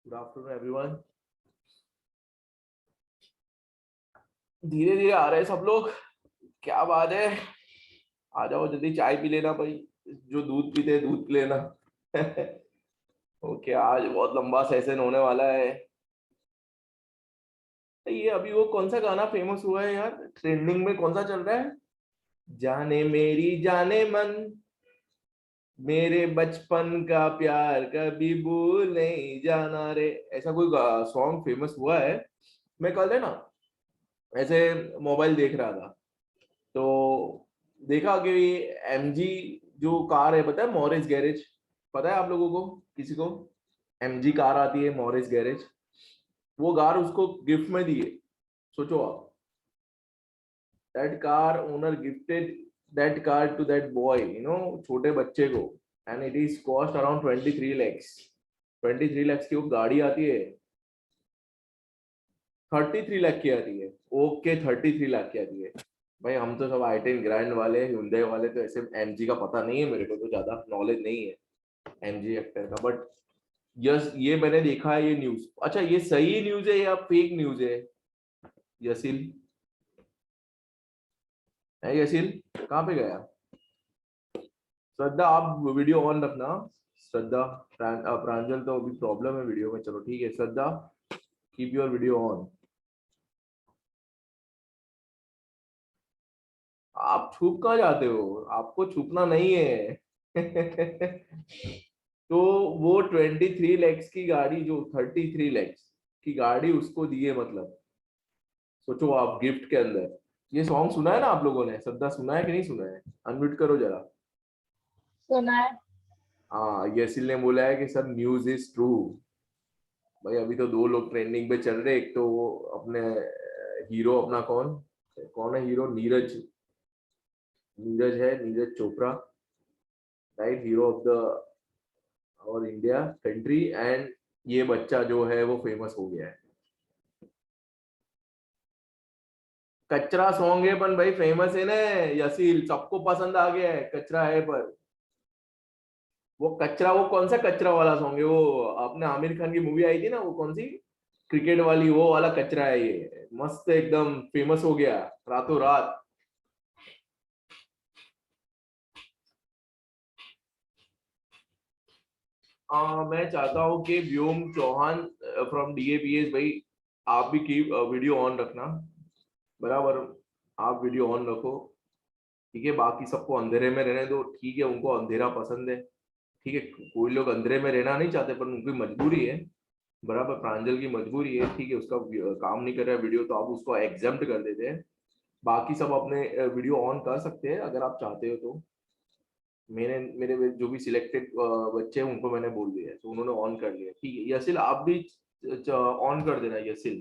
Good afternoon everyone. धीरे धीरे आ रहे हैं सब लोग। क्या बात है, आ जाओ जल्दी, चाय पी लेना भाई। जो दूध पीते हैं दूध पी लेना। ओके, आज बहुत लंबा सेशन होने वाला है। ये अभी वो कौन सा गाना फेमस हुआ है यार, ट्रेंडिंग में कौन सा चल रहा है? जाने मेरी जाने मन, मेरे बचपन का प्यार कभी भूल नहीं जाना रे। ऐसा कोई सॉन्ग फेमस हुआ है। मैं कल है ना ऐसे मोबाइल देख रहा था, तो देखा कि एमजी जो कार है, पता है मॉरिस गैरेज? पता है आप लोगों को, किसी को? एमजी कार आती है मॉरिस गैरेज, वो कार उसको गिफ्ट में दिए। सोचो आप, that car owner gifted that car to that boy, छोटे बच्चे को। And it is cost around 23 lakhs। 23 lakhs की वो गाड़ी आती है। 33 लाख की आती है। ओके, 33 लाख की आती है। भाई हम तो सब i10 ग्रैंड वाले, Hyundai वाले, तो ऐसे एमजी का पता नहीं है, मेरे को तो ज्यादा नॉलेज नहीं है एमजी एक्टर का। बट यस, ये मैंने देखा है ये न्यूज। अच्छा, ये सही न्यूज है या फेक न्यूज है? यसील है? यसील कहाँ पे गया? श्रद्धा, आप वीडियो ऑन रखना। श्रद्धा, प्रांजल तो अभी प्रॉब्लम है वीडियो में। चलो ठीक है श्रद्धा, कीप योर वीडियो ऑन। आप छुप कहाँ जाते हो? आपको छुपना नहीं है। तो वो 23 lakhs की गाड़ी, जो 33 lakhs की गाड़ी उसको दी है, मतलब सोचो आप, गिफ्ट के अंदर। ये सॉन्ग सुना है ना आप लोगों ने? श्रद्धा, सुना है कि नहीं सुना है? अनम्यूट करो जरा। सुना है। हाँ, यसिल ने बोला है कि सर न्यूज इज ट्रू। भाई अभी तो दो लोग ट्रेंडिंग पे चल रहे। एक तो वो अपने हीरो, अपना कौन कौन है हीरो? नीरज। नीरज है, Neeraj Chopra, right, hero of the और इंडिया कंट्री। एंड ये बच्चा जो है वो फेमस हो गया है। कचरा सॉन्ग है पर भाई फेमस है ना। यसील, सबको पसंद आ गया है, कचरा है पर। वो कचरा, वो कौन सा कचरा वाला सॉन्ग है? वो अपने आमिर खान की मूवी आई थी ना, वो कौन सी, क्रिकेट वाली, वो वाला कचरा है ये। मस्त एकदम फेमस हो गया रातों रात। मैं चाहता हूँ कि व्योम चौहान फ्रॉम डीएपीएस भाई, आप भी की वीडियो ऑन रखना बराबर। आप वीडियो ऑन रखो, ठीक है। बाकी सबको अंधेरे में रहने दो, ठीक है, उनको अंधेरा पसंद है, ठीक है। कोई लोग अंधेरे में रहना नहीं चाहते, पर उनकी मजबूरी है, बराबर। प्रांजल की मजबूरी है, ठीक है, उसका काम नहीं कर रहा है वीडियो, तो आप उसको एग्जाम्प्ट कर देते हैं। बाकी सब अपने वीडियो ऑन कर सकते हैं अगर आप चाहते हो तो। मैंने मेरे जो भी सिलेक्टेड बच्चे हैं उनको मैंने बोल दिया है, तो उन्होंने ऑन कर लिया, ठीक है। यसिल, आप भी ऑन कर देना यसिल,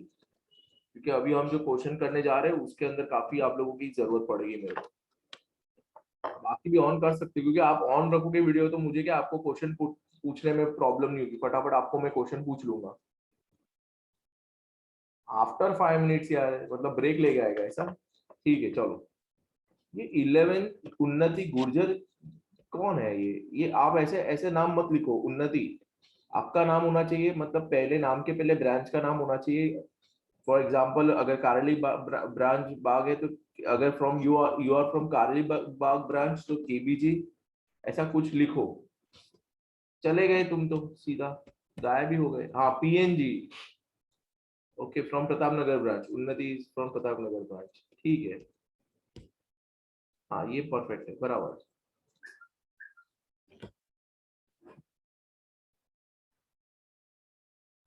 क्योंकि अभी हम जो क्वेश्चन करने जा रहे हैं उसके अंदर काफी आप लोगों की जरूरत पड़ेगी मेरे को। बाकी भी ऑन कर सकते हो, क्योंकि आप ऑन रखोगे वीडियो तो मुझे क्या, आपको क्वेश्चन पूछने में प्रॉब्लम नहीं होगी, फटाफट आपको मैं क्वेश्चन पूछ लूंगा आफ्टर 5 मिनट्स यार, मतलब ब्रेक लेके आएगा ऐसा? ठीक है चलो। ये 11 उन्नति गुर्जर कौन है ये आप ऐसे ऐसे नाम मत लिखो उन्नति। आपका नाम होना चाहिए, मतलब पहले नाम के पहले ब्रांच का नाम होना चाहिए। फॉर एग्जाम्पल, अगर कारली ब्रांच बाग है तो, अगर फ्रॉम यू आर फ्रॉम कारली बाग ब्रांच, तो केबीजी, ऐसा कुछ लिखो। चले गए तुम तो सीधा, गायब ही हो गए। हाँ, PNG, okay, from Pratap Nagar branch, उन्नति फ्रॉम प्रताप नगर ब्रांच, ठीक है। हाँ, ये परफेक्ट है, बराबर।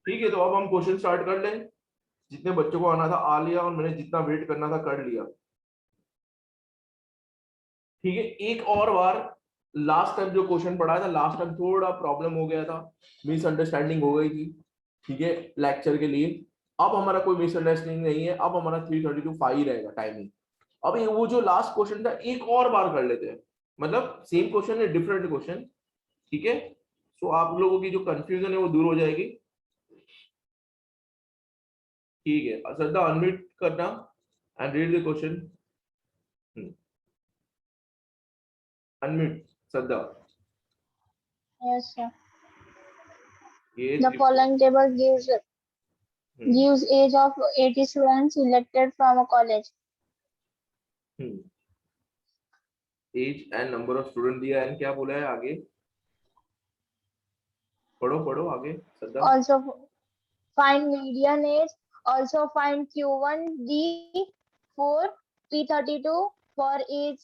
ठीक है, तो अब हम क्वेश्चन स्टार्ट कर लें। जितने बच्चों को आना था आ लिया, और मैंने जितना वेट करना था कर लिया, ठीक है। एक और बार, लास्ट टाइम जो क्वेश्चन पढ़ा था, लास्ट टाइम थोड़ा प्रॉब्लम हो गया था, मिसअंडरस्टैंडिंग हो गई थी, ठीक है, लेक्चर के लिए। अब हमारा कोई मिसअंडरस्टैंडिंग नहीं है, अब हमारा 3:32 रहेगा टाइमिंग। अब ये वो जो लास्ट क्वेश्चन था, एक और बार कर लेते हैं, मतलब सेम क्वेश्चन है, डिफरेंट क्वेश्चन, ठीक है। सो आप लोगों की जो कंफ्यूजन है वो दूर हो जाएगी, ठीक है। श्रद्धा, अनम्यूट करना and read the question. Unmute, Shraddha. Yes sir. ये The following table gives age of 80 students selected from a college. Age and number of student दिया है, क्या बोला है आगे, पढ़ो पढ़ो आगे सदा। Also find median age. Also find Q1, D4, P32 for age.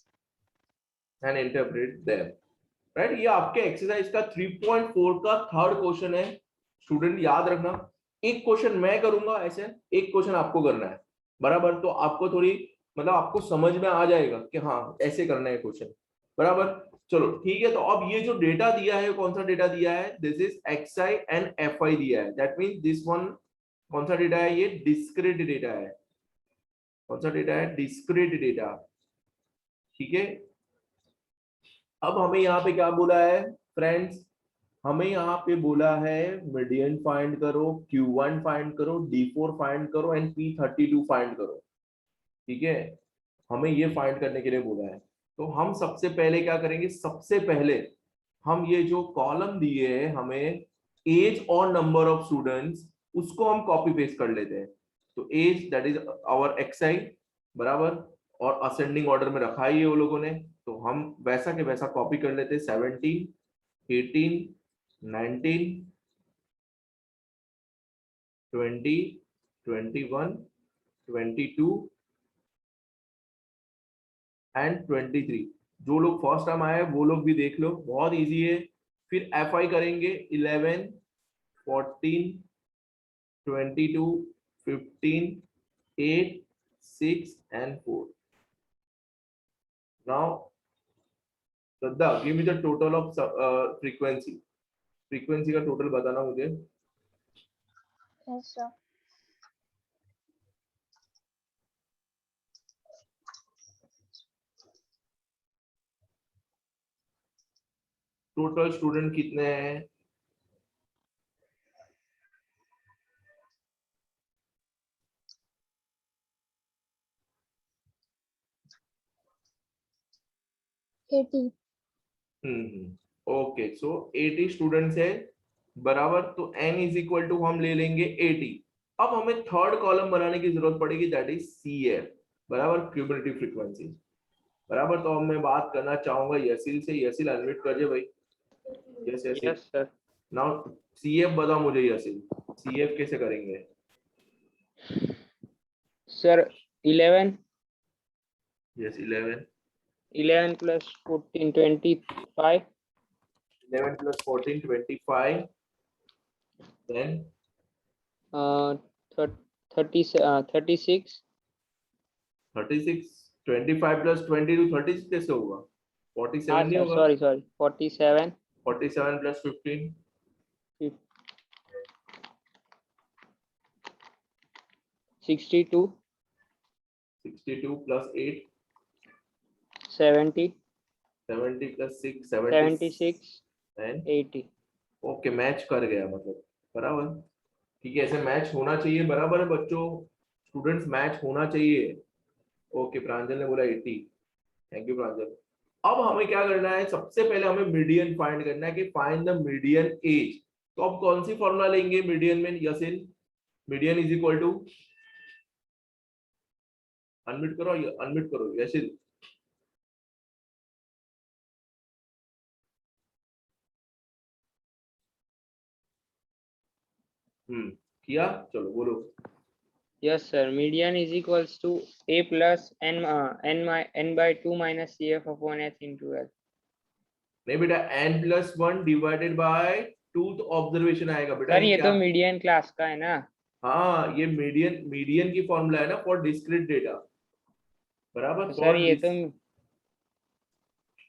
And interpret them, right. ये आपके एक्सरसाइज का 3.4 का थर्ड क्वेश्चन है। स्टूडेंट याद रखना, एक क्वेश्चन मैं करूंगा ऐसे, एक क्वेश्चन आपको करना है, बराबर। तो आपको थोड़ी मतलब आपको समझ में आ जाएगा कि हाँ ऐसे करना है क्वेश्चन, बराबर। चलो ठीक है। तो अब ये जो डेटा दिया है, कौन सा डेटा दिया है, this is XI and FI दिया है। दैट मींस दिस वन कौन सा डेटा है, ये डिस्क्रीट डेटा है। कौन सा डेटा है, डिस्क्रीट डेटा, ठीक है। अब हमें यहाँ पे क्या बोला है फ्रेंड्स, हमें यहाँ पे बोला है मीडियन फाइंड करो, Q1 फाइंड करो, D4 फाइंड करो एंड P32 फाइंड करो, ठीक है। हमें ये फाइंड करने के लिए बोला है। तो हम सबसे पहले क्या करेंगे, सबसे पहले हम ये जो कॉलम दिए है हमें एज और नंबर ऑफ स्टूडेंट्स, उसको हम कॉपी पेस्ट कर लेते हैं। तो as that is our XI, बराबर, और असेंडिंग ऑर्डर में रखा ही है वो लोगों ने, तो हम वैसा के वैसा कॉपी कर लेते हैं। 17, 18, 19, 20, 21, 22 एंड 23। जो लोग फर्स्ट टाइम आए वो लोग भी देख लो, बहुत इजी है। फिर FI करेंगे 11, 14, 22, 15, 8, 6 and 4। Now Shraddha, give me the total of frequency, frequency का टोटल बताना मुझे। Yes, sir. टोटल स्टूडेंट कितने हैं, ओके। सो 80 स्टूडेंट्स है, बराबर। तो n इज इक्वल टू हम ले लेंगे 80। अब हमें थर्ड कॉलम बनाने की जरूरत पड़ेगी, दैट इज CF, बराबर, क्यूमुलेटिव फ्रीक्वेंसी, बराबर। तो अब मैं बात करना चाहूंगा यसिल से। यसिल अनम्यूट कर दे भाई। Yes Yashil. Yes sir. Now CF बताओ मुझे यसिल, CF कैसे करेंगे। Sir 11 yes 11 plus 14 25 11 plus 14 25, then 36 36, 25 plus 22 36 कैसे होगा, 47 हाँ नहीं सर, होगा। Sorry 47 47 plus 15 62 62 plus 8 70 70 plus 6 76 and 80। Okay, match कर गया मतलब, बराबर। ठीक है, ऐसे मैच होना चाहिए, बराबर है बच्चों, स्टूडेंट्स मैच होना चाहिए। ओके, प्रांजल ने बोला 80, थैंक यू प्रांजल। अब हमें क्या करना है, सबसे पहले हमें मीडियन फाइंड करना है कि फाइंड द मीडियन एज। तो अब कौन सी फॉर्मूला लेंगे मीडियन में, Yashil, median is equal to, unmute करो, अनम्यूट करो यशिल। किया, चलो बोलो। Yes sir, median is equals to a plus n by 2 minus CF upon h into L। नहीं बेटा, n+1 divided by twoth observation आएगा बेटा। सर ये क्या, तो मीडियन क्लास का है ना। हाँ, ये मीडियन, मीडियन की फॉर्मूला है ना फॉर डिस्क्रीट डेटा, बराबर। तो सर ये तो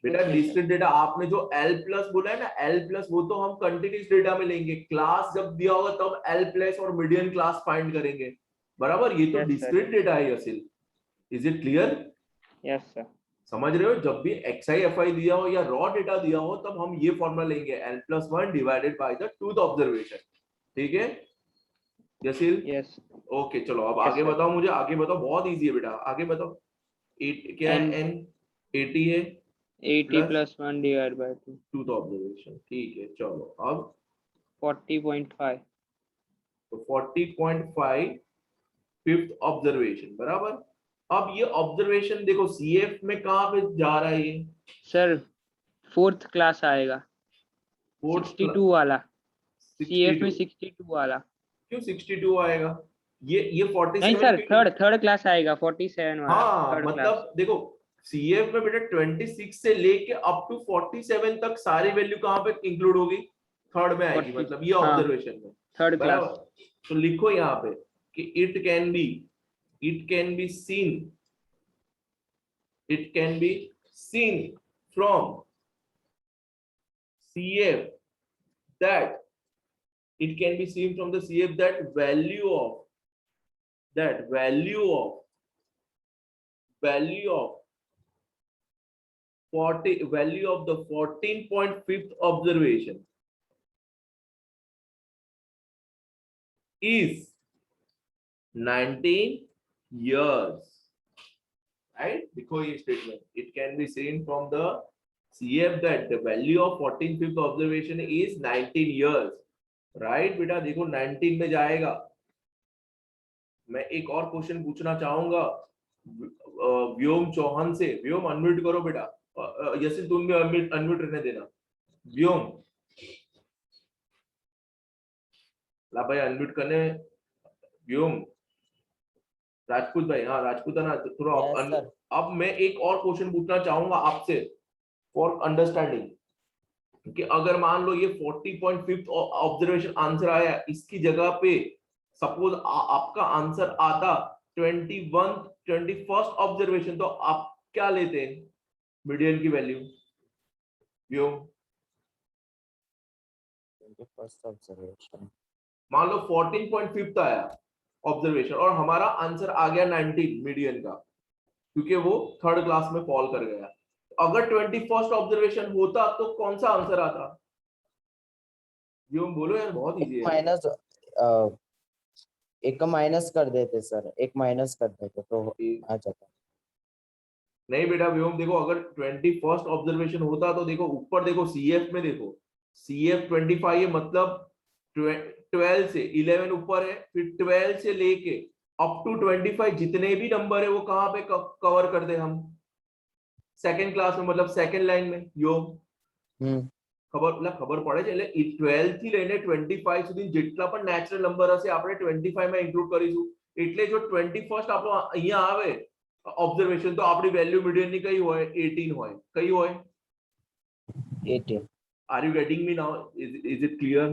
बेटा डिस्क्रीट डेटा आपने जो L+ बोला है ना, L+, वो तो हम कंटिन्यूस डेटा में लेंगे। क्लास जब दिया होगा तब L+ और मीडियन क्लास फाइंड करेंगे, बराबर। ये तो Yes, sir. डिस्क्रीट डेटा है Yashil, is it clear. Yes sir. समझ रहे हो, जब भी XI FI दिया हो या रॉ डेटा दिया हो तब हम ये फॉर्मूला लेंगे, L+1 divided by the tooth observation, ठीक है यसिल। यस। ओके चलो, अब Yes, आगे sir. बताओ मुझे, आगे बताओ, बहुत इजी है बेटा, आगे बताओ। 8 क्या है, n 80 है, 80 plus 1 divided by 2। Tooth observation, ठीक है। चलो अब 40.5. तो 40.5 फिफ्थ ऑब्जर्वेशन बराबर। अब ये ऑब्जर्वेशन देखो सीएफ में कहाँ पे जा रहा है ये? सर 4th क्लास आएगा, 62 वाला, सीएफ में 62 वाला। क्यों 62 आएगा? ये 47 नहीं सर, क्यों? थर्ड क्लास आएगा, 47 वाला, हाँ थर्ड क्लास। मतलब देखो सीएफ में बेटा 26 से लेके अप टू 47 तक सारी वैल्यू कहाँ पे इंक्लूड होगी? थर्ड में आएगी, 40, मतलब ये हाँ, ऑब्जर्वेशन में थर्ड क्लास। बराबर। तो लिखो यहाँ पे कि it can be seen from CF that it can be seen from the CF that value of 40 value of the 14.5th observation is 19 years, right? देखो ये statement, it can be seen from the CF that the value of 14th observation is 19 years, right? बेटा देखो 19 में जाएगा। मैं एक और question पूछना चाहूंगा व्योम चौहान से। व्योम अनम्यूट करो बेटा, यसिन तुम भी अनम्यूट रहने देना। व्योम ला भाई अनम्यूट करने। व्योम राजपूत भाई, हाँ राजपूत है ना, तो थोड़ा Yes, अब मैं एक और क्वेश्चन पूछना चाहूंगा आपसे फॉर अंडरस्टैंडिंग कि अगर मान लो ये 40.5 ऑब्जर्वेशन आंसर आया, इसकी जगह पे सपोज आपका आंसर आता 21st ऑब्जर्वेशन, तो आप क्या लेते मीडियन की वैल्यू? व्योम 21st observation. मान लो 14.5 आया ऑब्जर्वेशन और हमारा आंसर आ गया 19 मीडियन का, क्योंकि वो थर्ड क्लास में फॉल कर गया। अगर 21st ऑब्जर्वेशन होता तो कौन सा आंसर आता? व्योम बोलो यार, बहुत इजी है। माइनस एक का माइनस कर देते सर, एक माइनस कर देते तो आ जाता। नहीं बेटा व्योम देखो, अगर 21st ऑब्जर्वेशन होता तो देखो ऊपर देखो सीएफ में देखो, सीएफ 25 है, मतलब 12 से 11 ऊपर है, फिर 12 से लेके अप टू 25 जितने भी नंबर है वो कहाँ पे कवर कर दे हम? सेकंड क्लास में, मतलब सेकंड लाइन में। व्योम ખબર પડે છે એટલે 12 થી લઈને 25 સુધી જેટલા પણ નેચરલ નંબર હશે આપણે 25 માં ઇન્ક્લુડ કરીશું, એટલે જો 21st આપણો અહીંયા આવે ઓબ્ઝર્વેશન તો આપણી વેલ્યુ મીડિયન ની કઈ હોય? 18 હોય। કઈ હોય? 18. Are you getting me now? Is it clear?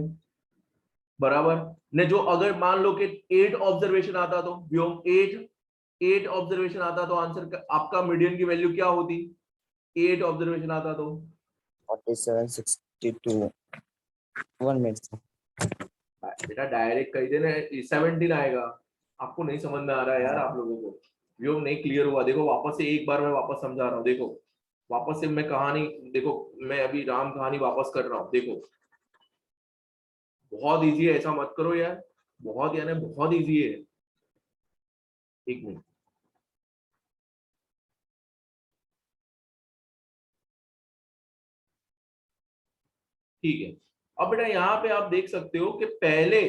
बराबर ने जो अगर मान लो कि 8 ऑब्जर्वेशन आता तो व्योम 8 ऑब्जर्वेशन आता तो आंसर आपका मीडियन की वैल्यू क्या होती? 8 ऑब्जर्वेशन आता तो 47, 62. 1 minute. बेटा डायरेक्ट कही देना 17 आएगा। आपको नहीं समझ में आ रहा है यार आप लोगों को? व्योम नहीं क्लियर हुआ? देखो वापस से एक बार मैं वापस समझा रहा हूँ, देखो वापस से मैं कहानी, देखो मैं अभी राम कहानी वापस कर रहा हूँ। देखो बहुत इजी है, ऐसा मत करो यार, बहुत यानी बहुत इजी है। एक मिनट, ठीक है। अब बेटा यहाँ पे आप देख सकते हो कि पहले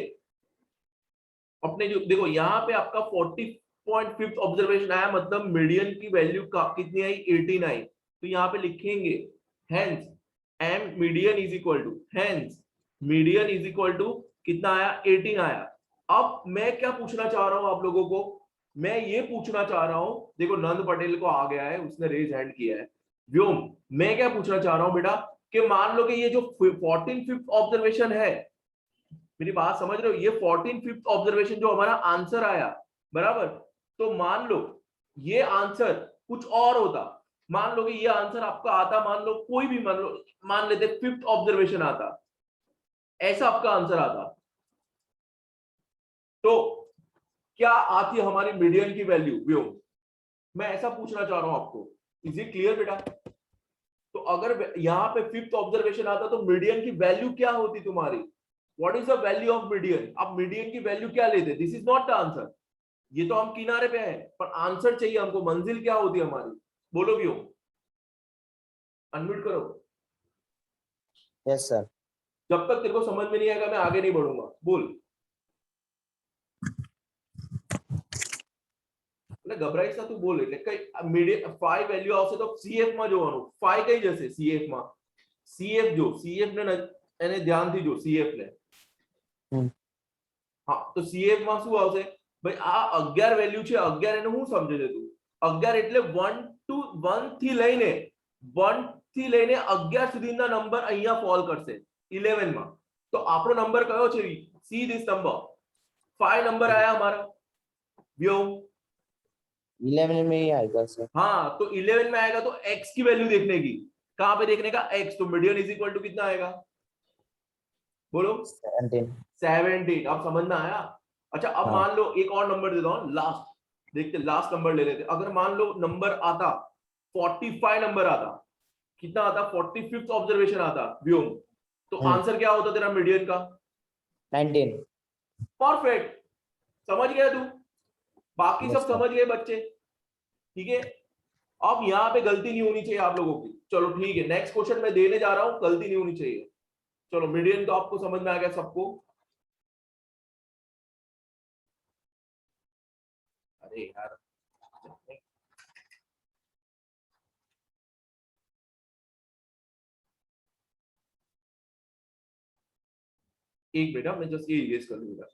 अपने जो देखो यहाँ पे आपका 40.5 ऑब्जर्वेशन आया, मतलब मीडियन की वैल्यू का कितनी आई? 18 आई। तो यहाँ पे लिखेंगे hence M median is equal to, hence median is equal to कितना आया? 18 आया। अब मैं क्या पूछना चाह रहा हूं आप लोगों को? मैं ये पूछना चाह रहा हूं, देखो नंद पटेल को आ गया है, उसने रेज हैंड किया है। व्योम मैं क्या पूछना चाह रहा हूं बेटा कि मान लो कि ये जो 14th ऑब्जर्वेशन है, मेरी बात समझ रहे हो? ये 14th ऑब्जर्वेशन जो हमारा आंसर आया बराबर, तो मान लो ये आंसर कुछ और होता, मान लो कि ये आंसर आपका आता, मान लो कोई भी मान लेते 5th ऑब्जर्वेशन आता, ऐसा आपका आंसर आता, तो क्या आती हमारी मीडियन की वैल्यू? व्योम मैं ऐसा पूछना चाह रहा हूं आपको, इज इट क्लियर बेटा? तो अगर यहां पे 5th ऑब्जर्वेशन आता तो मीडियन की वैल्यू क्या होती तुम्हारी? What is the value of median? अब मीडियन की वैल्यू क्या लेते? This is not the answer, ये तो हम किनारे पे हैं, पर आंसर चाहिए हमको, मंजिल क्या होती है हमारी? बोलो व्योम, अनम्यूट करो। Yes, sir. जब तक तेरे को समझ में नहीं आएगा मैं आगे नहीं बढ़ूंगा। बोल, એટલે ગભરાઈશ ના તું બોલ, એટલે કઈ મીડિયમ 5 વેલ્યુ આવશે તો CF માં જોવાનું, 5 કઈ જશે CF માં, CF જો CF ને એને ધ્યાનથી જો CF ને, હા તો CF માં શું આવશે ભાઈ, આ 11 વેલ્યુ છે, 11 એને હું સમજે છે તું, 11 એટલે 1 થી લઈને 11 સુધીના નંબર અહીંયા ફોલ કરશે 11 માં, તો આપણો નંબર કયો છે, સી ધીસ નંબર 5 નંબર આયા हमारा व्योम 11 में ही आएगा सर। हाँ तो 11 में आएगा तो x की वैल्यू देखने की, कहां पे देखने का, x, तो मीडियन इज इक्वल टू कितना आएगा, बोलो 17। अब समझ में आया। अच्छा अब हाँ। मान लो एक और नंबर देता हूं, लास्ट देखते, लास्ट नंबर ले लेते, अगर मान लो नंबर आता 45 नंबर आता, कितना आता, 45th ऑब्जर्वेशन आता व्योम, तो आंसर क्या होता तेरा मीडियन का, 19। परफेक्ट, समझ गया तू, बाकी Yes, सब sir. समझ गए बच्चे, ठीक है। अब यहाँ पे गलती नहीं होनी चाहिए आप लोगों की, चलो ठीक है, नेक्स्ट क्वेश्चन मैं देने जा रहा हूं, गलती नहीं होनी चाहिए। चलो मीडियन तो आपको समझ में आ गया सबको, अरे यार एक मिनट, मैं जस्ट ये इरेज कर लूंगा।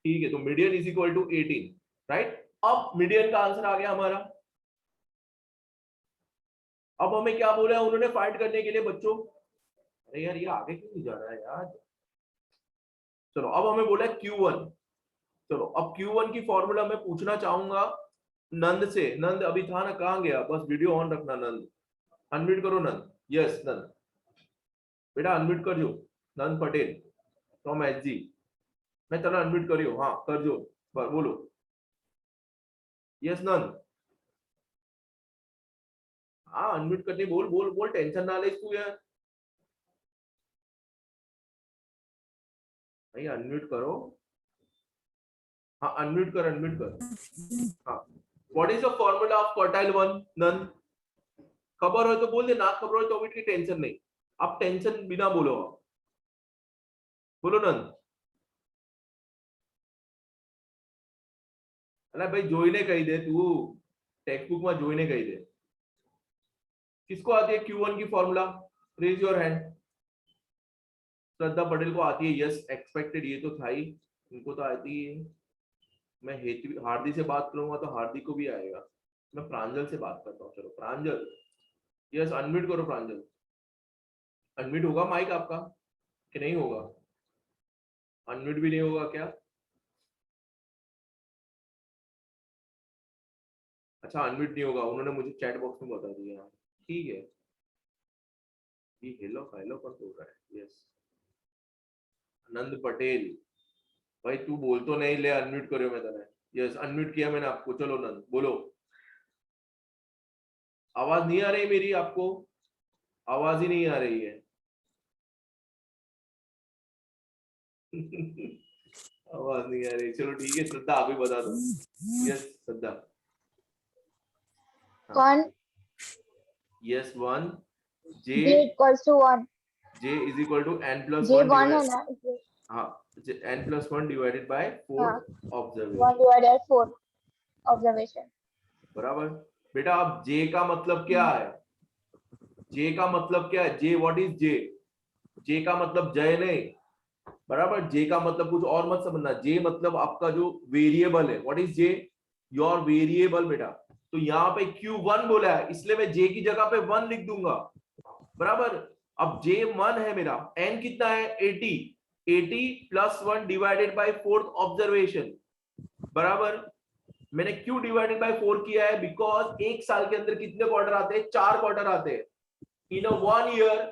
ठीक है, तो median is equal to 18, right. अब मीडियन का आंसर आ गया हमारा। अब हमें क्या बोला है उन्होंने फाइंड करने के लिए बच्चों, अरे यार ये आगे क्यों नहीं जा रहा है यार, चलो अब हमें बोला है Q1। चलो अब Q1 की फॉर्मूला मैं पूछना चाहूंगा नंद से, नंद अभी था ना, कहां गया, बस वीडियो ऑन रखना, नंद अनम्यूट करो, नंद, यस नंद बेटा अनम्यूट कर जो, नंद पटेल फ्रॉम SG, मैं तेरा अनम्यूट करियो, हाँ कर जो, बोलो यस नंद, हाँ अनम्यूट करने बोल बोल बोल, टेंशन ना ले तू यार, भाई अनम्यूट करो, हाँ अनम्यूट कर, अनम्यूट कर, हाँ। What is the formula of quartile 1 नंद, खबर हो तो बोल दे, ना खबर हो तो भी टेंशन नहीं, आप टेंशन बिना बोलो, बोलो नंद, अरे भाई जोइने कही दे तू, टेक्स्ट बुक में जोइने कही दे, किसको आती है Q1 की फॉर्मूला, रेज योर हैंड, श्रद्धा पटेल को आती है, यस एक्सपेक्टेड, ये तो था ही, इनको तो आती है। मैं हार्दिक से बात करूंगा तो हार्दिक को भी आएगा, मैं प्रांजल से बात करता हूँ, चलो प्रांजल, यस अनम्यूट करो प्रांजल, अनम्यूट होगा माइक आपका कि नहीं होगा, अनम्यूट भी नहीं होगा क्या, अच्छा अनम्यूट नहीं होगा, उन्होंने मुझे चैट बॉक्स में बता दिया, ठीक है, ये हेलो हेलो कौन बोल रहा है, यस नंद पटेल, भाई तू बोल तो नहीं, ले अनम्यूट करो मैं तेने, यस अनम्यूट किया मैंने आपको, चलो नंद बोलो, आवाज नहीं आ रही मेरी आपको, आवाज ही नहीं आ रही है आवाज नहीं आ रही, चलो ठीक है श्रद्धा आप ही बता दो, yes Shraddha, One yes 1 J J equals to 1, J is equal to n plus J 1 1 है divided, ना, हाँ n plus 1 divided by 4 हाँ, 1 observation, divided 4 observation, बराबर। बेटा अब J का मतलब क्या है, J का मतलब क्या है, J what is J, J का मतलब जय नहीं, बराबर, J का मतलब कुछ और मत समझना, J मतलब आपका जो वेरिएबल है, what is J, your variable बेटा, तो यहाँ पे Q1 बोला है इसलिए मैं J की जगह पे 1 लिख दूंगा, बराबर। अब J 1 है मेरा, N कितना है 80, 80 plus 1 divided by 4th observation, बराबर। मैंने क्यों डिवाइडेड बाय 4 किया है, बिकॉज एक साल के अंदर कितने क्वार्टर आते हैं, 4 क्वार्टर आते हैं, इन अ 1 ईयर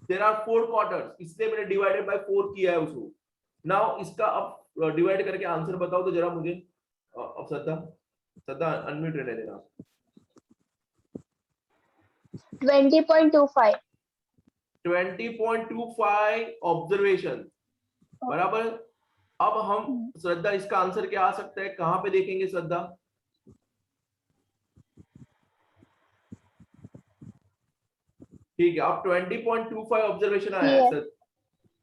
देयर आर 4 क्वार्टर्स, इसलिए मैंने डिवाइडेड बाय 4 किया है उसको। नाउ इसका अब डिवाइड करके आंसर बताओ तो जरा मुझे, अब श्रद्धा, श्रद्धा अनम्यूट रहने देना, 20.25, 20.25 ऑब्जर्वेशन, बराबर। अब हम श्रद्धा इसका आंसर क्या आ सकता है, कहां पे देखेंगे श्रद्धा, ठीक है, अब 20.25 ऑब्जर्वेशन आया है CF सर,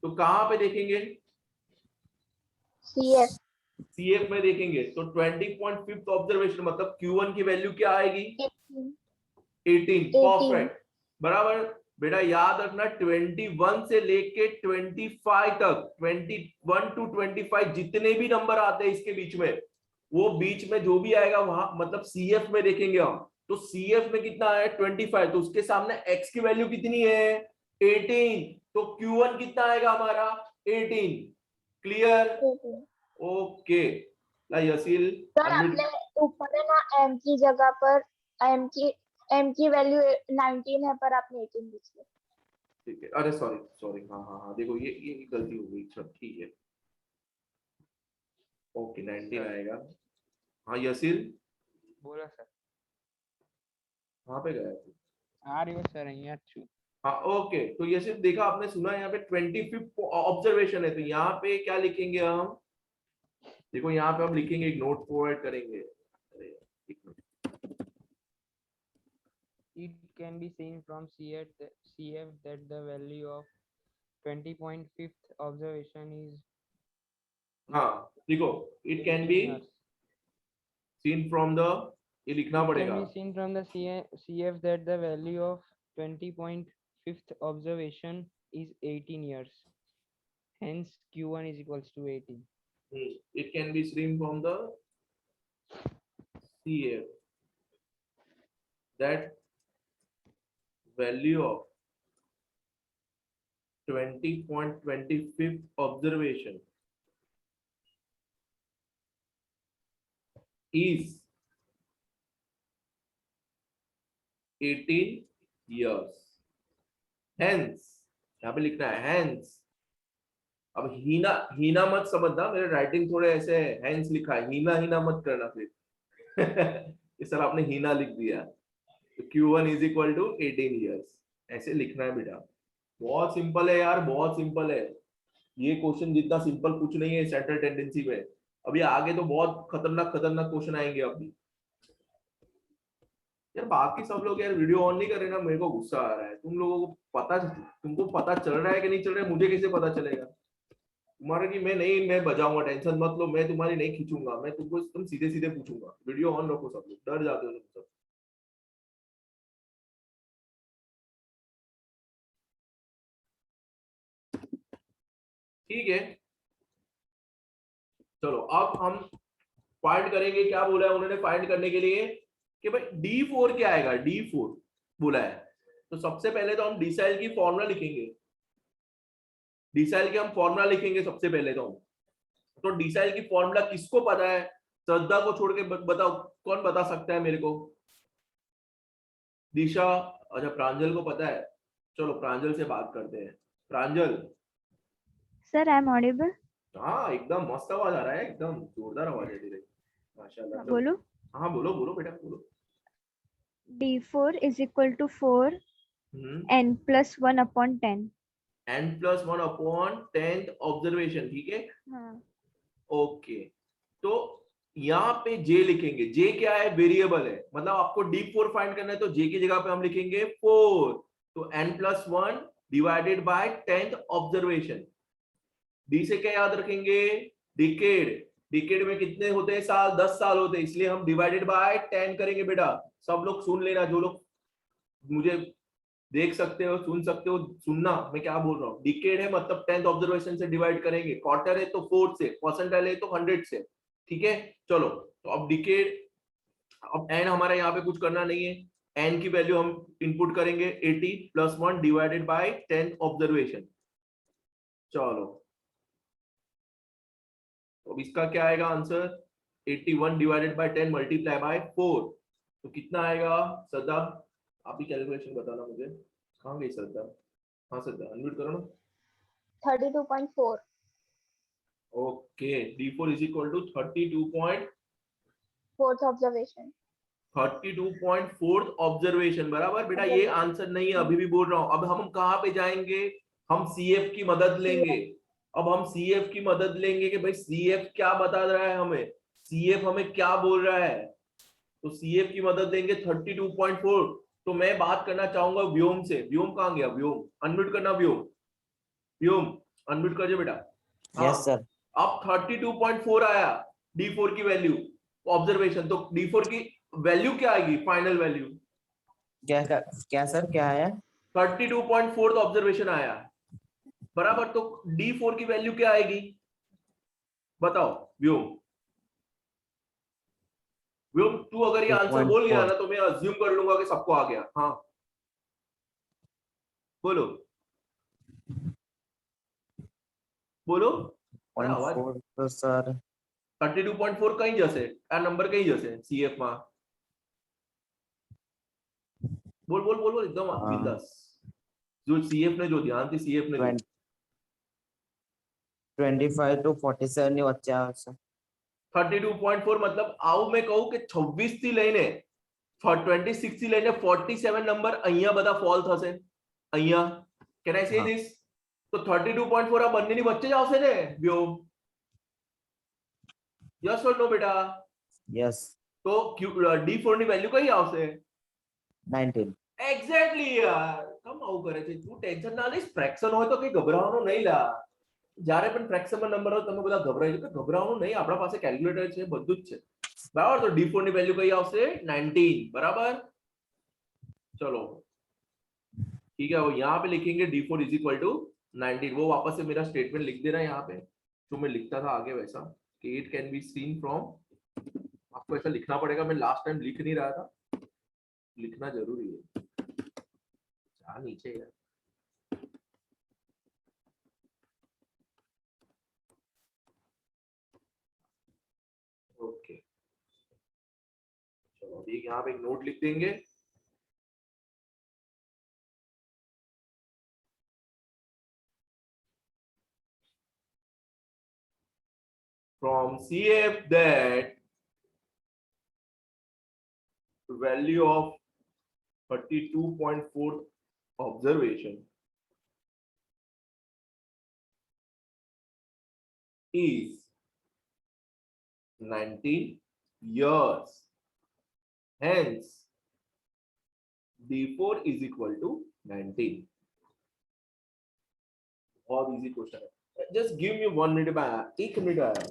तो कहाँ पे देखेंगे? CF सीएफ में देखेंगे तो 20.5 ऑब्जर्वेशन मतलब Q1 की वैल्यू क्या आएगी? 18। परफेक्ट, बराबर। बेटा याद रखना 21 से लेके 25 तक, 21 to 25 जितने भी नंबर आते हैं इसके बीच में, वो बीच में जो भी आएगा वहां मतलब सीएफ में देखेंगे हम। तो सीएफ में कितना है? 25, तो उसके सामने एक्स की वैल्यू कितनी है? 18, तो Q1 कितना आएगा हमारा? 18। क्लियर? ओके, ला यसील सर आपने ऊपर है ना m की जगह पर m की वैल्यू 19 है पर आपने 18 लिख दिया। ठीक है, अरे सॉरी सॉरी, हाँ हाँ हाँ, देखो ये गलती हो गई, सब ठीक है। Okay 19 sir. आएगा। हाँ यसील, बोला सर। कहाँ पे गया तू? आ रही हो सर, અહીંયા જ છું। हाँ ओके, तो ये सिर्फ देखा आपने, सुना यहाँ पे 25 ऑब्जर्वेशन है, तो यहाँ पे क्या लिखेंगे हम? देखो यहाँ पे हम लिखेंगे, एक नोट प्रोवाइड करेंगे। अरे एक minute, It can be seen from CF that the value of 20.5th observation is हाँ देखो, it can be 18 years. Seen from the, ये लिखना It can पड़ेगा। be seen from the CF that the value of 20.5th observation is 18 years. Hence, Q1 is equals to 18. It can be seen from the CF that value of 20.25th observation is 18 years. Hence, यहाँ पे लिखना है hence। अब हीना मत समझना, मेरे writing थोड़े ऐसे है, hence लिखा है, हीना मत करना फिर। इस सर आपने हीना लिख दिया, तो Q1 is equal to 18 years, ऐसे लिखना है बेटा। बहुत सिंपल है यार, बहुत सिंपल है। ये क्वेश्चन जितना सिंपल कुछ नहीं है सेंट्रल टेंडेंसी में, अभी आगे तो बहुत खतरनाक खतरनाक क्वेश्चन आएंगे अभी। यार बाकी सब लोग यार वीडियो ऑन नहीं कर रहे ना, मेरे को गुस्सा आ रहा है। तुम लोगों को तुमको पता चल रहा है कि नहीं चल रहा है? मुझे कैसे पता चलेगा तुम्हारा कि मैं बजाऊंगा? टेंशन मत लो, मैं तुम्हारी नहीं खींचूंगा, मैं तुमको तुम सीधे सीधे पूछूंगा। वीडियो ऑन रखो सब लोग, डर जाते हो तुम सब। ठीक है, चलो अब हम फाइंड करेंगे। क्या बोला है उन्होंने फाइंड करने के लिए कि भाई D4 क्या आएगा? D4 बोला है, तो सबसे पहले तो हम डिसाइल की फॉर्मूला लिखेंगे। डिसाइल की हम फॉर्मूला लिखेंगे सबसे पहले तो डिसाइल की फॉर्मूला किसको पता है? श्रद्धा को छोड़ के बताओ, कौन बता सकता है मेरे को? दिशा, अच्छा प्रांजल को पता है, चलो प्रांजल से बात करते हैं। Pranjal. Sir I am audible? हाँ एकदम मस्त आवाज आ रहा है, एकदम जोरदार आवाज है तेरी, माशाल्लाह। बोलो। हाँ बोलो बोलो बेटा बोलो। D4 is equal to 4 n plus 1 upon 10. n+1/10th observation, ठीक है। हाँ। ओके, तो यहाँ पे J लिखेंगे। J क्या है? वेरिएबल है, मतलब आपको D4 फाइंड करना है तो J की जगह पे हम लिखेंगे 4, तो n+1 divided bye 10th observation. D से क्या याद रखेंगे? डिकेड। डिकेड में कितने होते हैं साल? 10 साल होते हैं, इसलिए हम डिवाइडेड बाय 10 करेंगे बेटा। सब लोग सुन लेना, जो लोग मुझे देख सकते हो सुन सकते हो, सुनना मैं क्या बोल रहा हूँ। डिकेड है मतलब 10th ऑब्जर्वेशन से डिवाइड करेंगे, क्वार्टर है तो 4 से, परसेंटाइल है तो 100 से, ठीक है। चलो तो अब डिकेड, अब n हमारा यहाँ पे कुछ करना नहीं है, n की वैल्यू हम इनपुट करेंगे 80 + 1 डिवाइडेड बाय 10th ऑब्जर्वेशन। चलो तो इसका क्या आएगा answer? 81 divided by 10 multiply by 4, तो कितना आएगा? श्रद्धा आप ही कैलकुलेशन बताना मुझे, कहाँ गई श्रद्धा? हाँ श्रद्धा अनम्यूट करो ना। 32.4 okay, D4 is equal to 4th observation 32.4th observation, बराबर बेटा। ये आंसर नहीं है, अभी भी बोल रहा हूँ। अब हम कहाँ पे जाएंगे? हम CF की मदद लेंगे। अब हम CF की मदद लेंगे कि भाई CF क्या बता रहा है हमें, CF हमें क्या बोल रहा है, तो CF की मदद लेंगे 32.4। तो मैं बात करना चाहूंगा व्योम से। व्योम कहाँ गया? व्योम अनम्यूट करना। व्योम व्योम अनम्यूट कर बेटा। Yes sir. अब 32.4 आया D4 की वैल्यू ऑब्जर्वेशन। तो D4 की वैल्यू क्या आएगी? फाइनल वैल्यू क्या सर क्या है? 32.4 तो ऑब्जर्वेशन आया बराबर। तो D4 की वैल्यू क्या आएगी बताओ व्योम। व्योम तू अगर ये आंसर बोल गया 2.4 ना तो मैं अज्यूम कर लूंगा कि सबको आ गया। हाँ बोलो बोलो। अरे आवाज 0.4 तो सर 32.4 कहीं जैसे आ नंबर कहीं जैसे CF में बोल बोल बोल बोल एकदम बिंदास। जो CF ने जो ध्यान थी CF ने 25 to 47 ની વચ્ચે આવે છે. 32.4 मतलब આવું मैं कहूं कि 26 થી લઈને 26 થી લઈને 47 નંબર અહીંયા બધા ફોલ થશે અહીંયા. કેન આઈ સે હા. ધીસ? તો 32.4 આ બંનેની વચ્ચે જ આવશે ને વ્યોમ? યસ ઓર નો બેટા? Yes. તો D4 ની વેલ્યુ કઈ આવશે? 19. એક્ઝેક્ટલી યાર. કમ આવું કરે છે? તું ટેન્શન ના લઈશ. ફ્રેક્શન હોય તો કઈ ગભરાવાનું નહીં લા. જ્યારે પણ ફ્રેક્શનમાં નંબર હોય તમે બધા ગભરાઈ જાવ. ગભરાવાનું નહીં, આપણા પાસે કેલ્ક્યુલેટર છે, બધું જ છે बराबर. तो D4 ની वैल्यू कई આવશે? 19 बराबर. चलो ठीक है, वो यहाँ पे लिखेंगे D4 इज इक्वल टू 19. वो वापस से मेरा स्टेटमेंट लिख देना यहाँ पे जो मैं लिखता था आगे वैसा कि it can be seen from. आपको ऐसा लिखना पड़ेगा, मैं लास्ट टाइम लिख नहीं रहा था, लिखना जरूरी है. जा नीचे यार. ओके चलो अभी यहाँ पे एक नोट लिख देंगे. From CF that value of 32.4 observation is 19 years. Hence, D4 is equal to 19. बहुत easy question है. Just give me 1 minute. एक मिनट आया.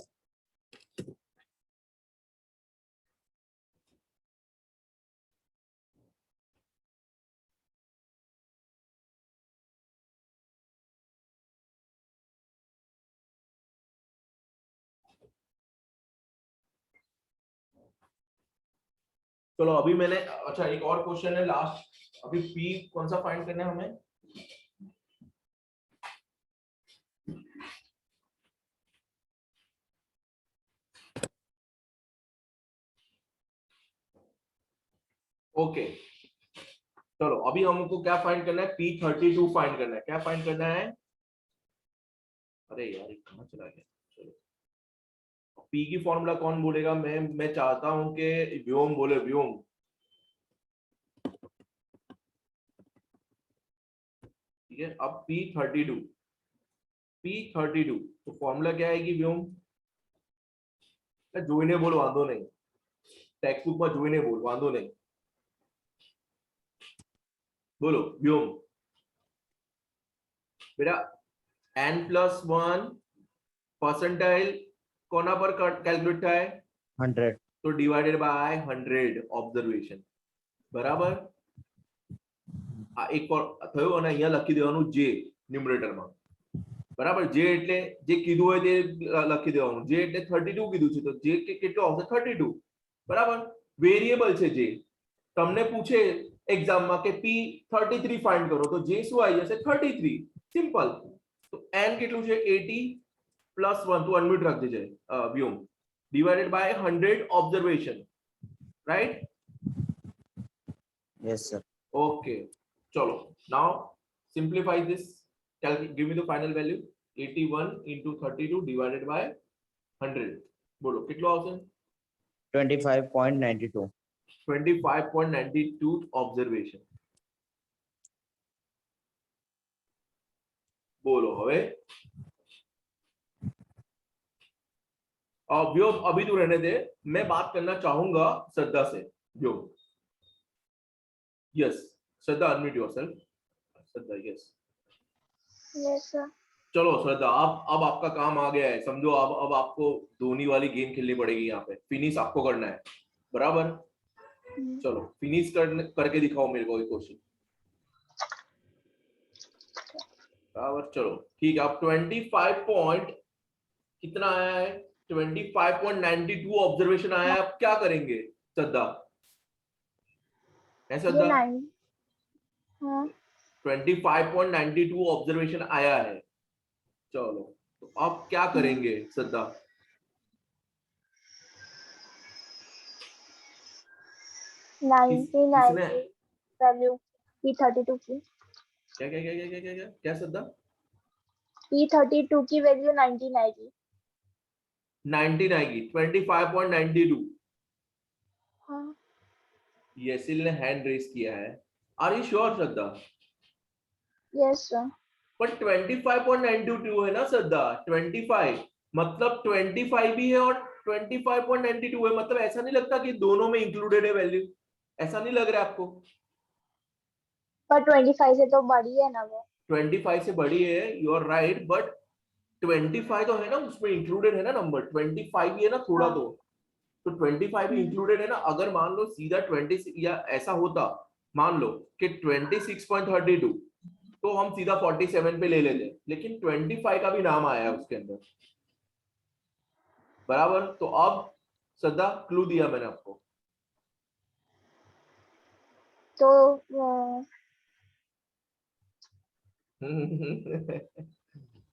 चलो अभी मैंने अच्छा एक और क्वेश्चन है लास्ट. अभी P कौन सा फाइंड करना है हमें? ओके चलो अभी हमको क्या फाइंड करना है? P32 फाइंड करना है. क्या फाइंड करना है? अरे यार कहाँ चला गया. चलो P की फॉर्मूला कौन बोलेगा? मैं चाहता हूं कि व्योम बोले. व्योम ठीक है. अब P32 तो फॉर्मूला क्या आएगी व्योम? જોઈને બોલ વાંધો નહીં. ટેક્સ્ટ બુક માં જોઈને બોલ વાંધો નહીં. બોલો વ્યોમ बेटा. n+1 परसेंटाइल કોના પર કેલ્ક્યુલેટ થાય? 100. તો ડિવાઇડેડ બાય 100 ઓબ્ઝર્વેશન બરાબર. આ એક થયો અને અહીંયા લખી દેવાનું J ન્યુમરેટર માં બરાબર. J એટલે જે કીધું હોય તે લખી દેવાનું. J એટલે 32 કીધું છે તો J કેટલો આવશે? 32 બરાબર. વેરિયેબલ છે J. તમને પૂછે એક્ઝામમાં કે P33 ફાઇન્ડ કરો તો J શું આવી જશે? 33. સિમ્પલ. તો n કેટલું છે? 80 +1 તો અનમ્યુટ રાખજે છે Vyom divided by 100 observation, right? Yes sir. Okay chalo now simplify this. Give me the final value. 81 into 32 divided by 100 બોલો કેટલો આવશે? 25.92. 25.92 observation. बोलो હવે व्योम अभी तो रहने दे. मैं बात करना चाहूंगा श्रद्धा से. व्योम यस श्रद्धा, अनम्यूट योरसेल्फ। श्रद्धा, यस। Yes sir. चलो श्रद्धा, अब आपका काम आ गया है, समझो। अब आपको धोनी वाली गेम खेलनी पड़ेगी यहाँ पे, फिनिश आपको करना है, बराबर। चलो फिनिश करके दिखाओ मेरे को ये क्वेश्चन, बराबर। चलो ठीक है, अब 25 पॉइंट कितना आया है, 25.92 ऑब्जर्वेशन आया है। अब क्या करेंगे श्रद्धा? है ये श्रद्धा? 9। हाँ 25.92 ऑब्जर्वेशन आया है। चलो तो अब क्या करेंगे श्रद्धा? 99 किसने की वैल्यू P32 की, क्या क्या क्या क्या क्या क्या क्या क्या श्रद्धा? P32 की वैल्यू 19 आएगी। 19 आएगी, 25.92। हाँ येसिल ने हैंड रेस किया है। Are you sure Shraddha? Yes sir. पर 25.92 है ना श्रद्धा, 25 मतलब 25 भी है और 25.92 है, मतलब ऐसा नहीं लगता कि दोनों में इंक्लूडेड है वैल्यू? ऐसा नहीं लग रहा है आपको? पर 25 से तो बड़ी है ना वो। 25 से बड़ी है, यू आर राइट, बट 25 तो है ना, उसमें इंक्लूडेड है ना नंबर, 25 ही है ना थोड़ा। हाँ। तो 25 भी इंक्लूडेड है ना। अगर मान लो सीधा 20 या ऐसा होता, मान लो कि 26.32, तो हम सीधा 47 पे ले लेते, लेकिन 25 का भी नाम आया है उसके अंदर, बराबर। तो अब श्रद्धा, क्लू दिया मैंने आपको। तो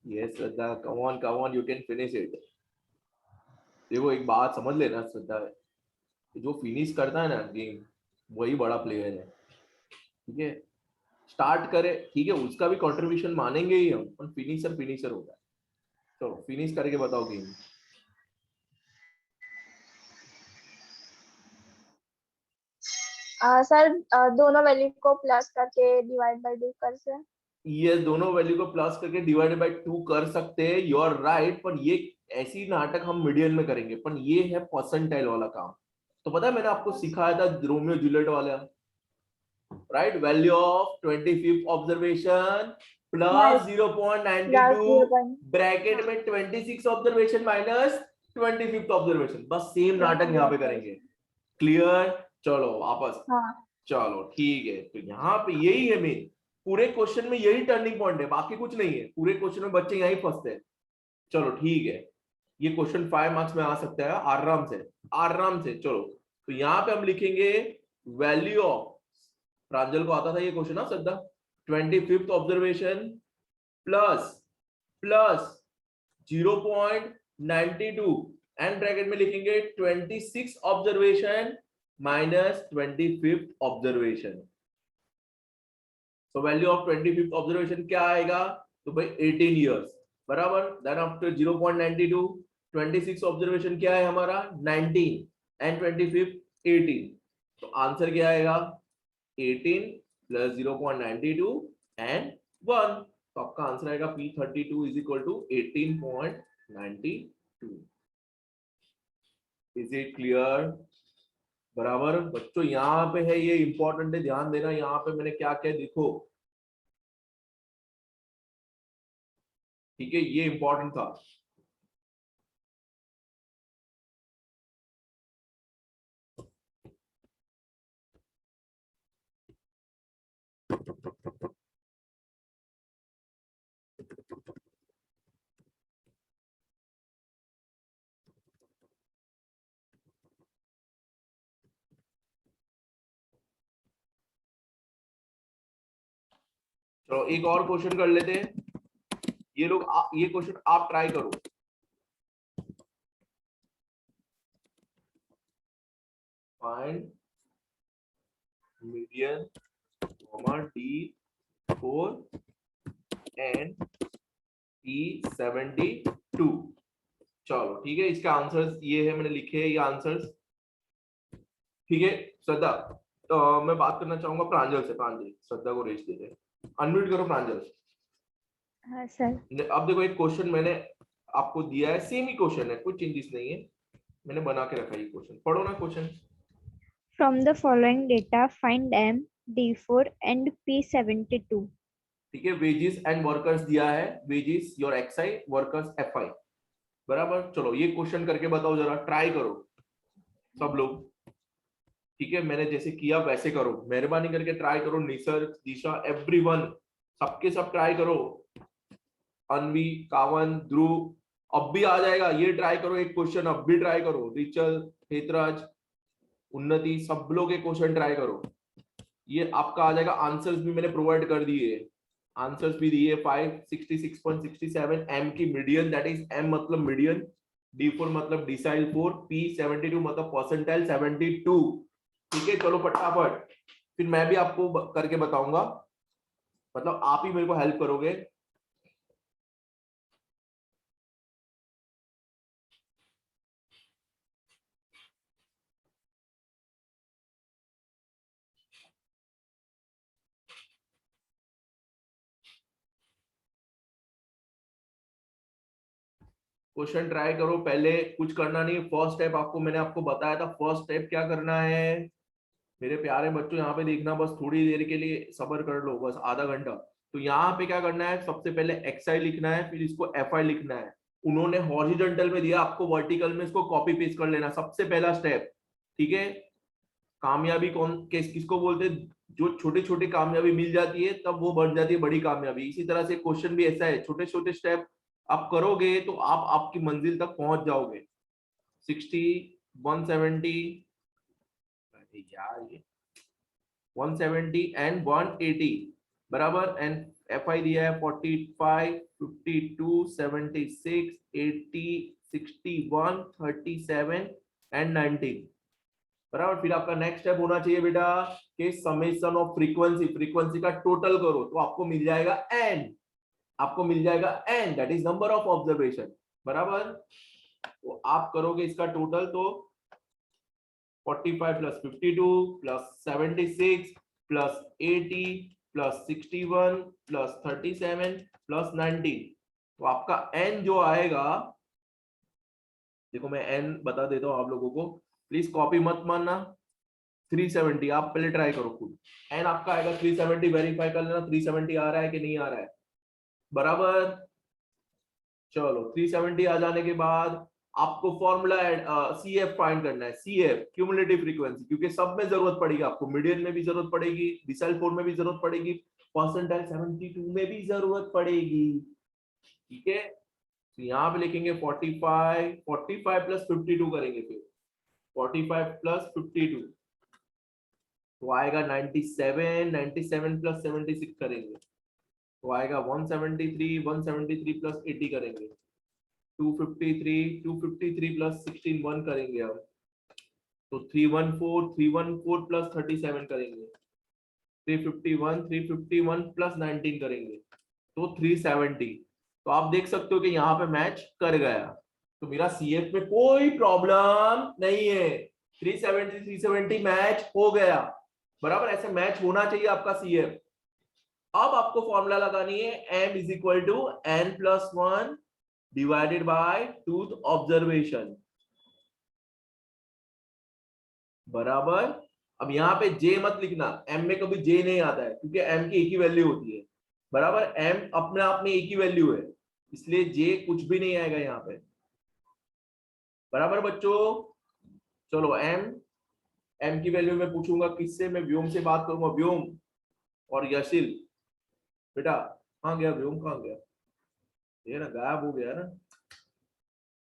yes Shraddha, come on, you can finish it. देखो एक बात समझ लेना श्रद्धा, जो फिनिश करता है ना गेम, वही बड़ा प्लेयर है, ठीक है। स्टार्ट करे, ठीक है, उसका भी कंट्रीब्यूशन मानेंगे ही हम, पर फिनिशर फिनिशर होगा। चलो फिनिश करके बताओ गेम। सर दोनों वैल्यू को प्लस करके डिवाइड बाय 2 कर से। ये दोनों वैल्यू को प्लस करके डिवाइडेड बाय 2 कर सकते हैं, यू आर राइट। पर ये ऐसी नाटक हम मीडियन में करेंगे, पर ये है परसेंटाइल वाला काम। तो पता है मैंने आपको सिखाया था रोमियो जूलियट वाला, right? Value of 25th observation plus 0.92 bracket में 26 ऑब्जर्वेशन माइनस 25th ऑब्जर्वेशन, बस सेम नाटक यहाँ पे करेंगे। क्लियर? चलो वापस। हाँ चलो ठीक है, तो यहाँ पे यही है मेन, पूरे क्वेश्चन में यही टर्निंग पॉइंट है, बाकी कुछ नहीं है। पूरे क्वेश्चन में बच्चे यही फंसते हैं। चलो ठीक है, ये क्वेश्चन 5 मार्क्स में आ सकता है आराम से, आराम से। चलो तो यहाँ पे हम लिखेंगे वैल्यू ऑफ, प्रांजल को आता था ये क्वेश्चन ना श्रद्धा, 25th observation plus plus 0.92 and bracket में लिखेंगे 26 ऑब्जर्वेशन माइनस 25th ऑब्जर्वेशन। तो वैल्यू ऑफ 25th ऑब्जर्वेशन क्या आएगा? तो भाई 18 इयर्स, बराबर। देन आफ्टर 0.92 26 ऑब्जर्वेशन क्या है हमारा? 19 एंड 25th 18। तो आंसर क्या आएगा? 18 प्लस 0.92 एंड 1। तो आपका आंसर आएगा P32 is equal to 18.92। Is it clear? बराबर बच्चों, यहाँ पे है, ये इंपॉर्टेंट है, ध्यान देना। यहाँ पे मैंने क्या क्या देखो, ठीक है, ये इंपॉर्टेंट था। चलो एक और क्वेश्चन कर लेते हैं। ये लोग ये क्वेश्चन आप ट्राई करो। Find median D4 and P72। चलो ठीक है, इसका आंसर्स ये है, मैंने लिखे हैं ये आंसर्स, ठीक है। श्रद्धा, तो मैं बात करना चाहूंगा प्रांजल से। प्रांजल, श्रद्धा को रेज देते हैं, अनम्यूट करो प्रांजल। हाँ सर। अब देखो एक क्वेश्चन मैंने आपको दिया है, सेम ही क्वेश्चन है, कोई चेंजेस नहीं है, मैंने बना के रखा है ये क्वेश्चन। पढ़ो ना question. From the following data, find M, D4 and P72. ठीक है, वेजेस एंड वर्कर्स दिया है, wages your XI, workers FI, बराबर। चलो ये क्वेश्चन करके बताओ जरा, ट्राई करो सब लोग, ठीक है, मैंने जैसे किया वैसे करो, मेहरबानी करके ट्राई करो, निसर्ग, दिशा, एवरीवन, सबके सब ट्राई करो, अनवी, कावन, ध्रुव, अब भी आ जाएगा, ये ट्राई करो, एक क्वेश्चन अब भी ट्राई करो, रिचल, हेतराज, उन्नति, सब लोग एक क्वेश्चन ट्राई करो, ये आपका आ जाएगा। आंसर्स भी मैंने प्रोवाइड कर दिए, आंसर्स भी दिए, 566.67 एम की मीडियन, दैट इज एम मतलब मीडियन, D4 मतलब डिसाइल 4, P72 मतलब परसेंटाइल 72, ठीक है। चलो फटाफट, फिर मैं भी आपको करके बताऊंगा, मतलब आप ही मेरे को हेल्प करोगे। क्वेश्चन ट्राई करो, पहले कुछ करना नहीं, फर्स्ट स्टेप आपको मैंने आपको बताया था, फर्स्ट स्टेप क्या करना है मेरे प्यारे बच्चों, यहाँ पे देखना, बस थोड़ी देर के लिए सब्र कर लो, बस आधा घंटा। तो यहाँ पे क्या करना है, सबसे पहले XI लिखना है, फिर इसको FI लिखना है, उन्होंने हॉरिजॉन्टल में दिया, आपको वर्टिकल में इसको कॉपी पेस्ट कर लेना, सबसे पहला स्टेप, ठीक है। कामयाबी कौन किसको बोलते हैं, जो छोटे छोटे कामयाबी मिल जाती है तब वो बन जाती है बड़ी कामयाबी। इसी तरह से क्वेश्चन भी ऐसा है, छोटे छोटे स्टेप आप करोगे तो आप आपकी मंजिल तक पहुंच जाओगे। 60, 170, अरे यार ये 170 एंड 180 बराबर, एंड FI दिया है 45, 52, 76, 80, 61, 37 एंड 19 बराबर। फिर आपका नेक्स्ट स्टेप होना चाहिए बेटा कि समेशन ऑफ फ्रीक्वेंसी, फ्रीक्वेंसी का टोटल करो तो आपको मिल जाएगा n, आपको मिल जाएगा n, that is number of observation, बराबर। तो आप करोगे इसका टोटल तो 45 plus 52 plus 76 plus 80 plus 61 plus 37 plus 19, तो आपका n जो आएगा, देखो मैं n बता देता हूं आप लोगों को, प्लीज कॉपी मत मानना, 370, आप पहले ट्राई करो खुद, n आपका आएगा 370, वेरीफाई कर लेना 370 आ रहा है कि नहीं आ रहा है, बराबर। चलो 370 आ जाने के बाद आपको फॉर्मूला CF फाइंड करना है, CF क्यूमुलेटिव फ्रीक्वेंसी, क्योंकि सब में जरूरत पड़ेगी आपको, मीडियन में भी जरूरत पड़ेगी, डिसाइल 4 में भी जरूरत पड़ेगी, परसेंटाइल 72 में भी जरूरत पड़ेगी, ठीक है। तो यहाँ पे लिखेंगे 45, 45 प्लस 52 करेंगे, फिर 45 प्लस 52 तो आएगा 97, 97 प्लस 76 करेंगे तो आएगा 173, 173 प्लस 80 करेंगे 253, 253 प्लस 16 1 करेंगे अब, तो 314, 314 प्लस 37 करेंगे, 351, 351 प्लस 19 करेंगे तो 370। तो आप देख सकते हो कि यहाँ पे मैच कर गया, तो मेरा CF में कोई प्रॉब्लम नहीं है, 370 370 मैच हो गया, बराबर। ऐसे मैच होना चाहिए आपका CF। अब आपको फॉर्मूला लगानी है, m is equal to n+1 divided by twoth observation, बराबर। अब यहाँ पे j मत लिखना, m में कभी j नहीं आता है, क्योंकि m की एक ही वैल्यू होती है, बराबर। m अपने आप में एक ही वैल्यू है, इसलिए j कुछ भी नहीं आएगा यहाँ पे, बराबर बच्चों। चलो m की वैल्यू में पूछूंगा किससे, मैं व्योम से बात करूंगा, व्योम और यशिल, बेटा कहाँ गया व्योम, कहाँ गया, ये ना गायब हो गया ना,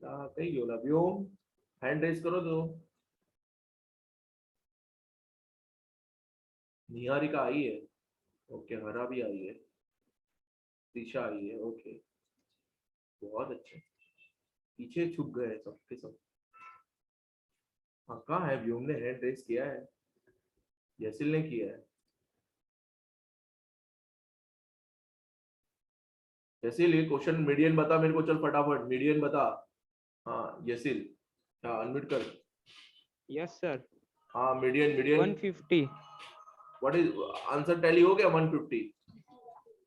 कहीं गया व्योम, हैंड रेस करो तो। निहारिका आई है, ओके, हरा भी आई है, दिशा आई है, ओके, बहुत अच्छे, पीछे छुप गए सबके सब। हाँ कहाँ है व्योम, ने हैंड रेस किया है, यशिल ने किया है, यशिल ये क्वेश्चन मीडियन बता मेरे को, चल फटाफट मीडियन बता। हाँ यशिल, हाँ अनम्यूट कर। यस सर, हाँ median, median 150, what is answer, tally हो गया 150,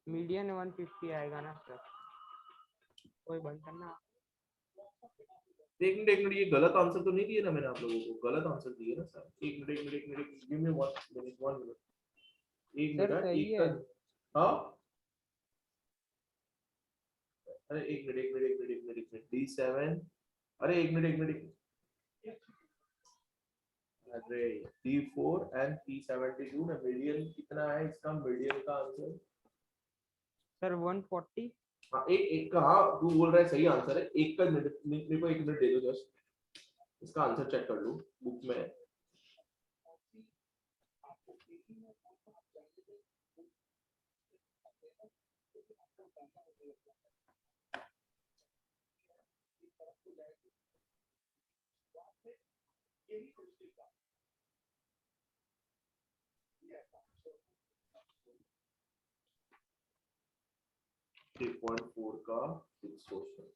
मीडियन 150 आएगा ना सर, कोई बंद करना। एक मिनट, ये गलत आंसर तो नहीं दिए ना मैंने आप लोगों को, गलत आंसर दिए ना सर, एक minute, give me 1 minute, 1 minute, एक सर मिनट सही एक है। हाँ अरे एक मिनट एक मिनट एक मिनट एक मिनट एक मिनट D7 अरे एक मिनट एक मिनट अरे D4 एंड P72 ना मीडियन कितना है इसका मीडियन का आंसर सर 140। हाँ एक एक का हाँ तू बोल रहा है सही आंसर है एक का मिनट मेरे को एक मिनट दे दो जस्ट इसका आंसर चेक कर लूं बुक में 3.4 का 6 क्वेश्चन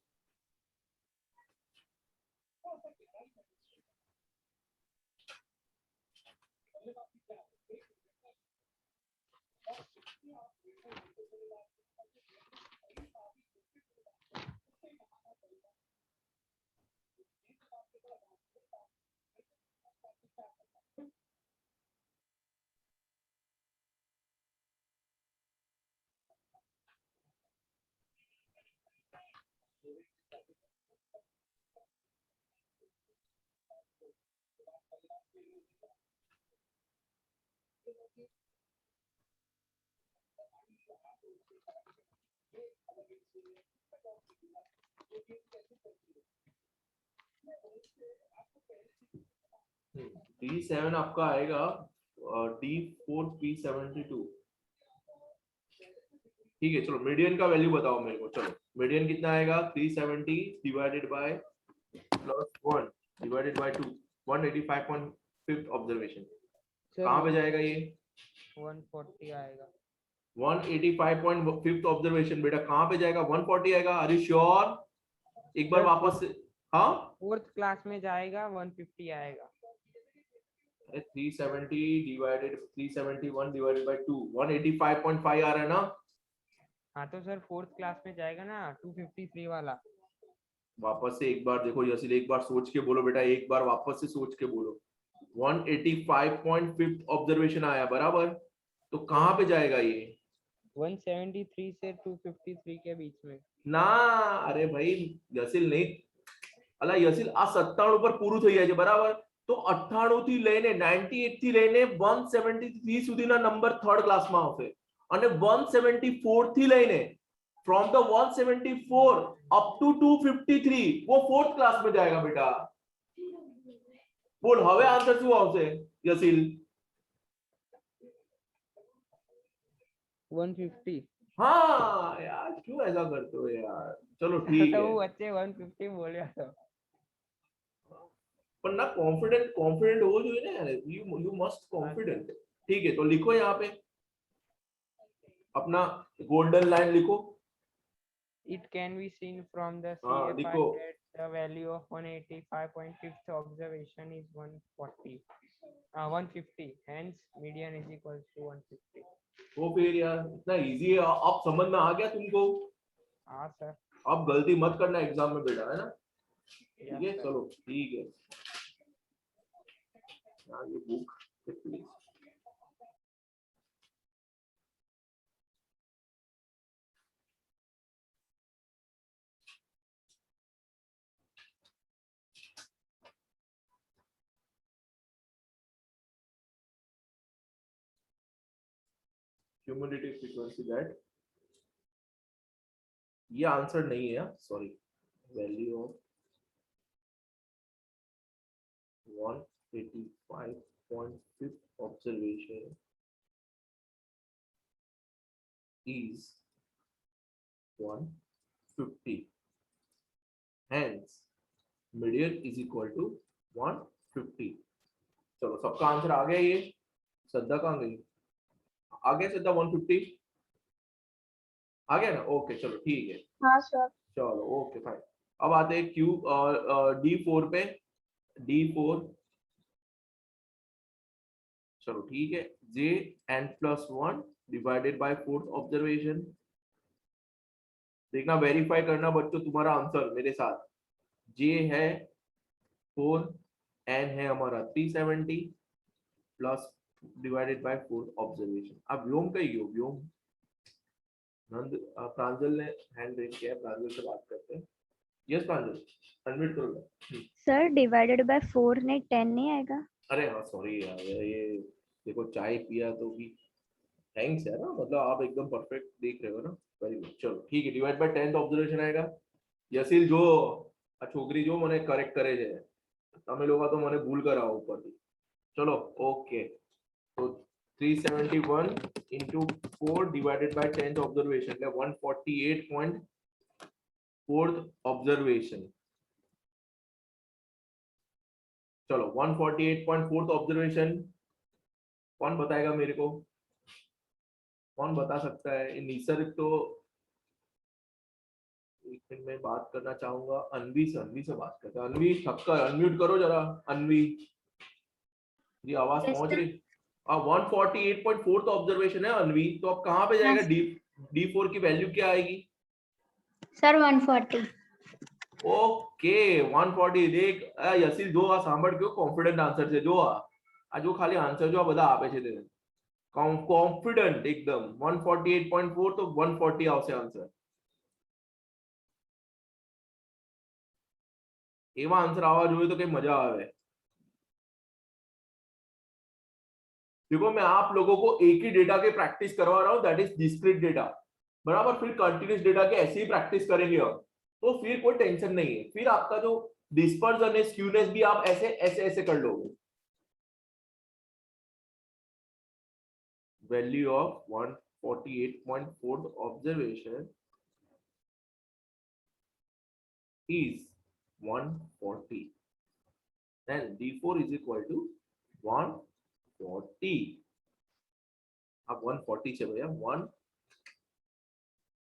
D7 आपका आएगा D4P72 ठीक है चलो मीडियन का वैल्यू बताओ मेरे को चलो मीडियन कितना आएगा 370 divided by +1 divided by 2 185.5 observation कहाँ पे जाएगा ये 140 आएगा। 185.5 ऑब्जर्वेशन बेटा कहाँ पे जाएगा 140 आएगा आर यू श्योर एक बार सर, वापस से हाँ 4th क्लास में जाएगा 150 आएगा। 370 डिवाइडेड 371 डिवाइडेड बाय 2 185.5 आ रहा है ना हाँ तो सर 4th क्लास में जाएगा ना 253 वाला। वापस से एक बार देखो यसील एक बार सोच के बोलो बेटा एक बार वापस से सोच के बोलो 185.5 ऑब्जर्वेशन आया बराबर तो कहाँ पे जाएगा ये 173 से 253 के बीच में। ना अरे भाई यसील नहीं अला यसील आ 97 પર પૂરું થઈ જાય છે બરાબર તો 98 થી લઈને 98 થી લઈને 173 સુધીના નંબર થર્ડ ક્લાસમાં આવશે અને 174 થી લઈને from the 174 up to 253 वो फोर्थ क्लास में जाएगा बेटा बोल હવે आंसर શું આવશે यसील 150। हाँ यार क्यों ऐसा करते हो यार चलो ठीक तो है वो बच्चे 150 बोले तो। पर ना कॉन्फिडेंट हो जो है ना यार यू मस्ट कॉन्फिडेंट ठीक है तो लिखो यहाँ पे अपना गोल्डन लाइन लिखो It can be seen from the हाँ CFI लिखो that the value of 185.5th observation is 150. Hence, median is equal to 150. तो फिर यार इतना इजी है अब समझ में आ गया तुमको हाँ सर। अब गलती मत करना एग्जाम में बेटा है ना ठीक है Yes, sir. चलो ठीक है यहाँ ये book please cumulative frequency that ये आंसर नहीं है sorry value of 185.5 observation is 150 hence median is equal to 150 चलो सबका आंसर आ गया ये श्रद्धा कहाँ गई आ गया श्रद्धा 150 आ गया ना ओके चलो ठीक है हाँ सर चलो ओके फाइन अब आते हैं क्यू D4 पे D4 चलो ठीक है Jn+1 divided by fourth observation देखना वेरीफाई करना बच्चों तुम्हारा आंसर मेरे साथ J है 4 N है हमारा 370 plus divided by fourth observation. अब व्योम का ही हो, व्योम। नंद प्रांजल ने हैंड रेज किया है, प्रांजल से बात करते हैं। यस प्रांजल, अनम्यूट करो। सर डिवाइडेड बाय 4 ने 10 नहीं आएगा? अरे हाँ सॉरी यार, ये देखो चाय पिया तो भी थैंक्स यार ना, मतलब आप एकदम परफेक्ट देख रहे हो ना, वेरी गुड। चलो ठीक है, डिवाइड बाय 10th ऑब्जर्वेशन आएगा। यसील जो आ छोकरी जो મને કરેક્ટ કરે છે, તમે લોકો તો મને ભૂલ કરાવો ઉપરથી। ચલો ઓકે, તો 371 into 4 divided by 10th observation એટલે 148.4th observation। चलो 148.4th ऑब्जर्वेशन कौन बताएगा मेरे को, कौन बता सकता है? निसर्ग तो एक मिनट में बात करना चाहूंगा, अनवी से बात करते हैं। अनवी ठक्कर अनम्यूट करो जरा। अनवी जी आवाज Yes, पहुंच sir. रही? 148.4th ऑब्जर्वेशन है अनवी, तो अब कहाँ पे जाएगा? D4 की वैल्यू क्या आएगी? Sir, 140. ओके 140। देख यसील जो आ सांभળ क्यों कॉन्फिडेंट आंसर છે જો આ જો ખાલી આન્સર જો આ બધા આપે છે તે કોન્ફિડન્ટ એકદમ। 148.4 તો 140 આવશે આન્સર। એવા આન્સર આવવા જોઈએ તો કઈ મજા આવે। देखो मैं आप लोगों को एक ही डेटा के प्रैक्टिस करवा रहा हूं, दैट इज डिस्क्रीट डेटा, बराबर। फिर कंटिन्यूस डेटा के ऐसे ही प्रैक्टिस करेंगे हम, तो फिर कोई टेंशन नहीं है। फिर आपका जो डिस्पर्जन है, स्क्यूनेस भी आप ऐसे ऐसे ऐसे कर लोगे। Value of 148.4 observation is 140, then D4 is equal to 140। अब 140 से भैया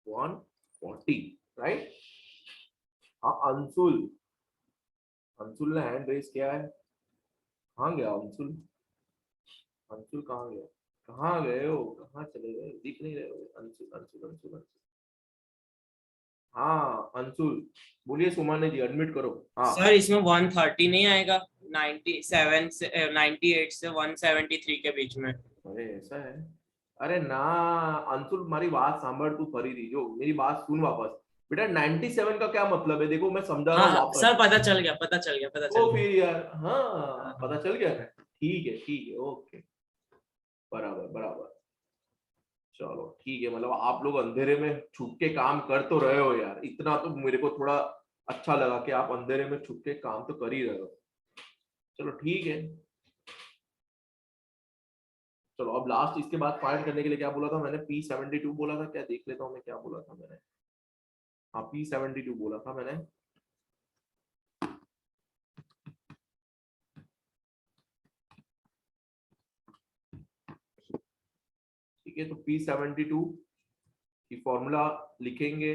140 राइट। हाँ अंशुल, अंशुल ने हैंड रेस किया है। कहाँ गया अंशुल? अंशुल कहाँ गया? कहाँ गए हो? कहाँ चले गए? दिख नहीं रहे हो? अंशुल अंशुल अंशुल अंशुल। हाँ अंशुल बोलिए। सुमाने जी अडमिट करो। हाँ सर इसमें 130 नहीं आएगा? 97 से 98 से 173 के बीच में। अरे ऐसा है? अरे ना अंशुल, हमारी बात सांभर, तू फरी रही जो, मेरी बात सुन वापस। बेटा 97 का क्या मतलब है? देखो मैं समझा रहा हूँ हाँ वापस। सर पता चल गया पता चल गया पता चल तो गया। फिर यार हाँ पता चल गया है। ठीक है ओके, बराबर बराबर। चलो ठीक है, मतलब आप लोग अंधेरे में छुप के काम कर तो रहे हो यार, इतना तो मेरे को थोड़ा अच्छा लगा कि आप अंधेरे में छुप के काम तो कर ही रहे हो। चलो ठीक है। चलो अब लास्ट इसके बाद फाइंड करने के लिए क्या बोला था मैंने? P72 बोला था क्या? देख लेता हूँ मैं क्या बोला था मैंने। हाँ P72 बोला था मैंने। ठीक है, तो P72 की फॉर्मूला लिखेंगे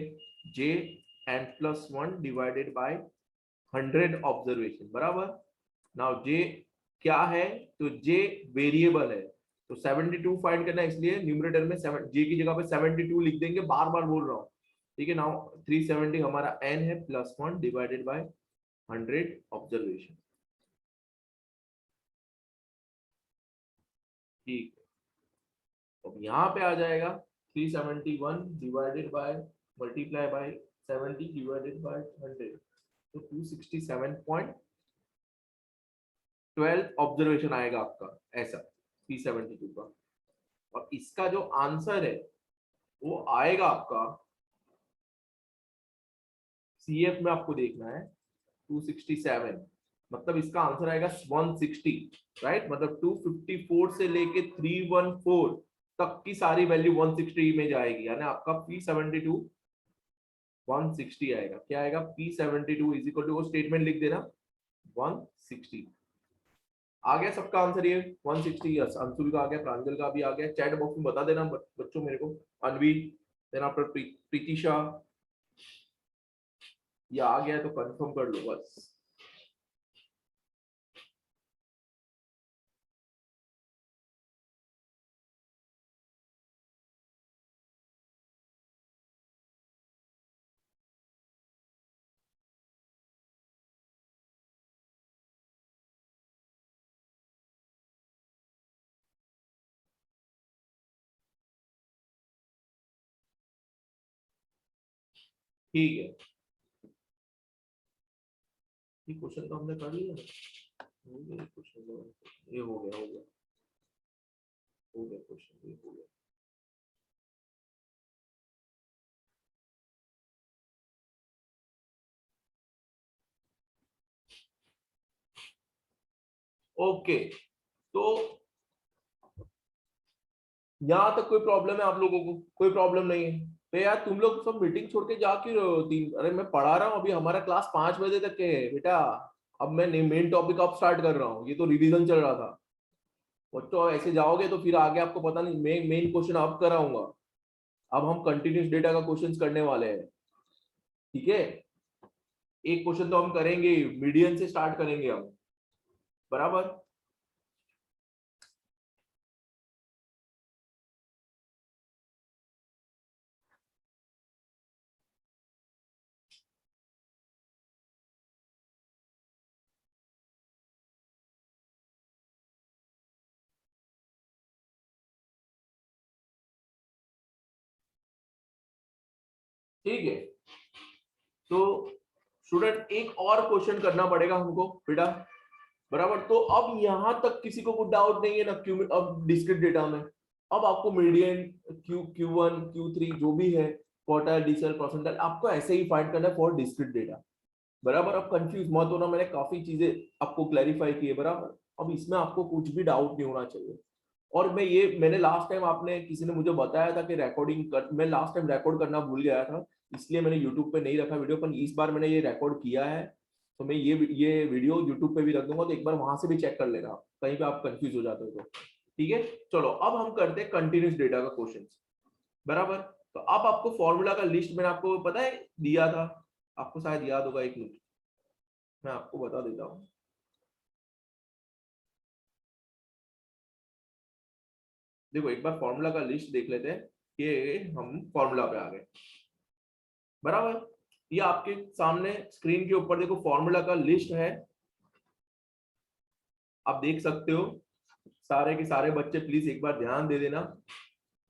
J n+1 divided bye 100 observation, बराबर। नाउ J क्या है? तो J वेरिएबल है, तो 72 फाइंड करना है, इसलिए न्यूमरेटर में J की जगह पे 72 लिख देंगे। बार बार बोल रहा हूँ, ठीक है। नाउ 370 हमारा n है +1 डिवाइडेड बाय 100 ऑब्जर्वेशन। ठीक है, अब यहाँ पे आ जाएगा 371 divided by multiply by 70 divided by 100, तो 267.12 ऑब्जर्वेशन आएगा आपका ऐसा P72 का। और इसका जो आंसर है वो आएगा आपका CF में, आपको देखना है 267, मतलब इसका आंसर आएगा 160, राइट। मतलब 254 से लेके 314 तक की सारी वैल्यू 160 में जाएगी, यानी आपका P72 160 आएगा। क्या आएगा? P72 इज इक्वल टू, वो स्टेटमेंट लिख देना 160। आ गया सबका आंसर ये 160? यस, अंशुल का आ गया, प्रांजल का भी आ गया। चैट बॉक्स में बता देना बच्चों मेरे को। अनवी, देन आफ्टर प्रीतिशा, ये आ गया तो कंफर्म कर लो बस। ठीक है, ये क्वेश्चन तो हमने कर लिया ना, हो गया क्वेश्चन, ये हो गया क्वेश्चन, ये हो गया। ओके, तो यहाँ तक कोई प्रॉब्लम है आप लोगों को? कोई प्रॉब्लम नहीं है? तो यार तुम लोग सब मीटिंग छोड़ के जा क्यों रहे हो? अरे मैं पढ़ा रहा हूँ, अभी हमारा क्लास 5 बजे तक के है बेटा। अब मैं मेन टॉपिक अब स्टार्ट कर रहा हूँ, ये तो रिवीजन चल रहा था। बच्चों ऐसे जाओगे तो फिर आगे आपको पता नहीं, मैं मेन क्वेश्चन अब कराऊंगा। अब हम कंटिन्यूस डेटा का क्वेश्चन करने वाले हैं, ठीक है? एक क्वेश्चन तो हम करेंगे, मीडियन से स्टार्ट करेंगे हम, बराबर? ठीक है, तो स्टूडेंट एक और क्वेश्चन करना पड़ेगा हमको बेटा, बराबर? तो अब यहां तक किसी को कुछ डाउट नहीं है ना? अब डिस्क्रीट डेटा में अब आपको मीडियन, Q1 Q3 जो भी है, क्वार्टाइल, डिसाइल, परसेंटाइल, आपको ऐसे ही फाइंड करना है फॉर डिस्क्रीट डेटा, बराबर? अब कंफ्यूज मत होना, मैंने काफी चीजें आपको क्लैरिफाई की है, बराबर? अब इसमें आपको कुछ भी डाउट नहीं होना चाहिए। और मैंने लास्ट टाइम, आपने किसी ने मुझे बताया था कि मैं लास्ट टाइम रिकॉर्ड करना भूल गया था, इसलिए मैंने यूट्यूब पे नहीं रखा वीडियो, पर इस बार मैंने ये रिकॉर्ड किया है, तो मैं ये वीडियो यूट्यूब पे भी रख दूंगा, तो एक बार वहां से भी चेक कर लेना, कहीं पे आप कंफ्यूज हो जाते हो तो। ठीक है, चलो अब हम करते हैं कंटिन्यूस डेटा का क्वेश्चन, बराबर? तो अब आपको फॉर्मूला का लिस्ट मैंने आपको पता है दिया था, आपको शायद याद होगा, एक मिनट मैं आपको बता देता हूँ। देखो एक बार फॉर्मूला का लिस्ट देख लेते हैं, ये हम फॉर्मूला पे आ गए, बराबर? ये आपके सामने स्क्रीन के ऊपर देखो फॉर्मूला का लिस्ट है, आप देख सकते हो। सारे के सारे बच्चे प्लीज एक बार ध्यान दे देना,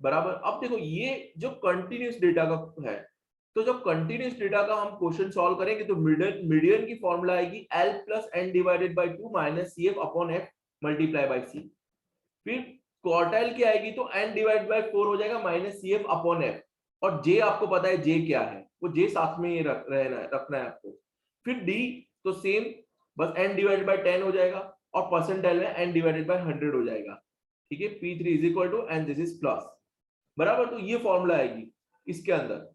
बराबर? अब देखो ये जो कंटिन्यूस डेटा का है, तो जब कंटिन्यूस डेटा का हम क्वेश्चन सॉल्व करेंगे तो मीडियन की फॉर्मूला आएगी L plus n divided by 2 minus CF upon F multiply by C। फिर क्वार्टाइल की आएगी तो n डिवाइड बाई 4 हो जाएगा माइनस CF अपॉन F, और J आपको पता है J क्या है, वो J साथ में ही रखना है आपको। फिर D तो सेम, बस n डिवाइडेड बाई 10 हो जाएगा, और परसेंटाइल में n डिवाइडेड बाई 100 हो जाएगा, ठीक है? P3 is equal to and this is plus, बराबर? तो ये फॉर्मूला आएगी इसके अंदर,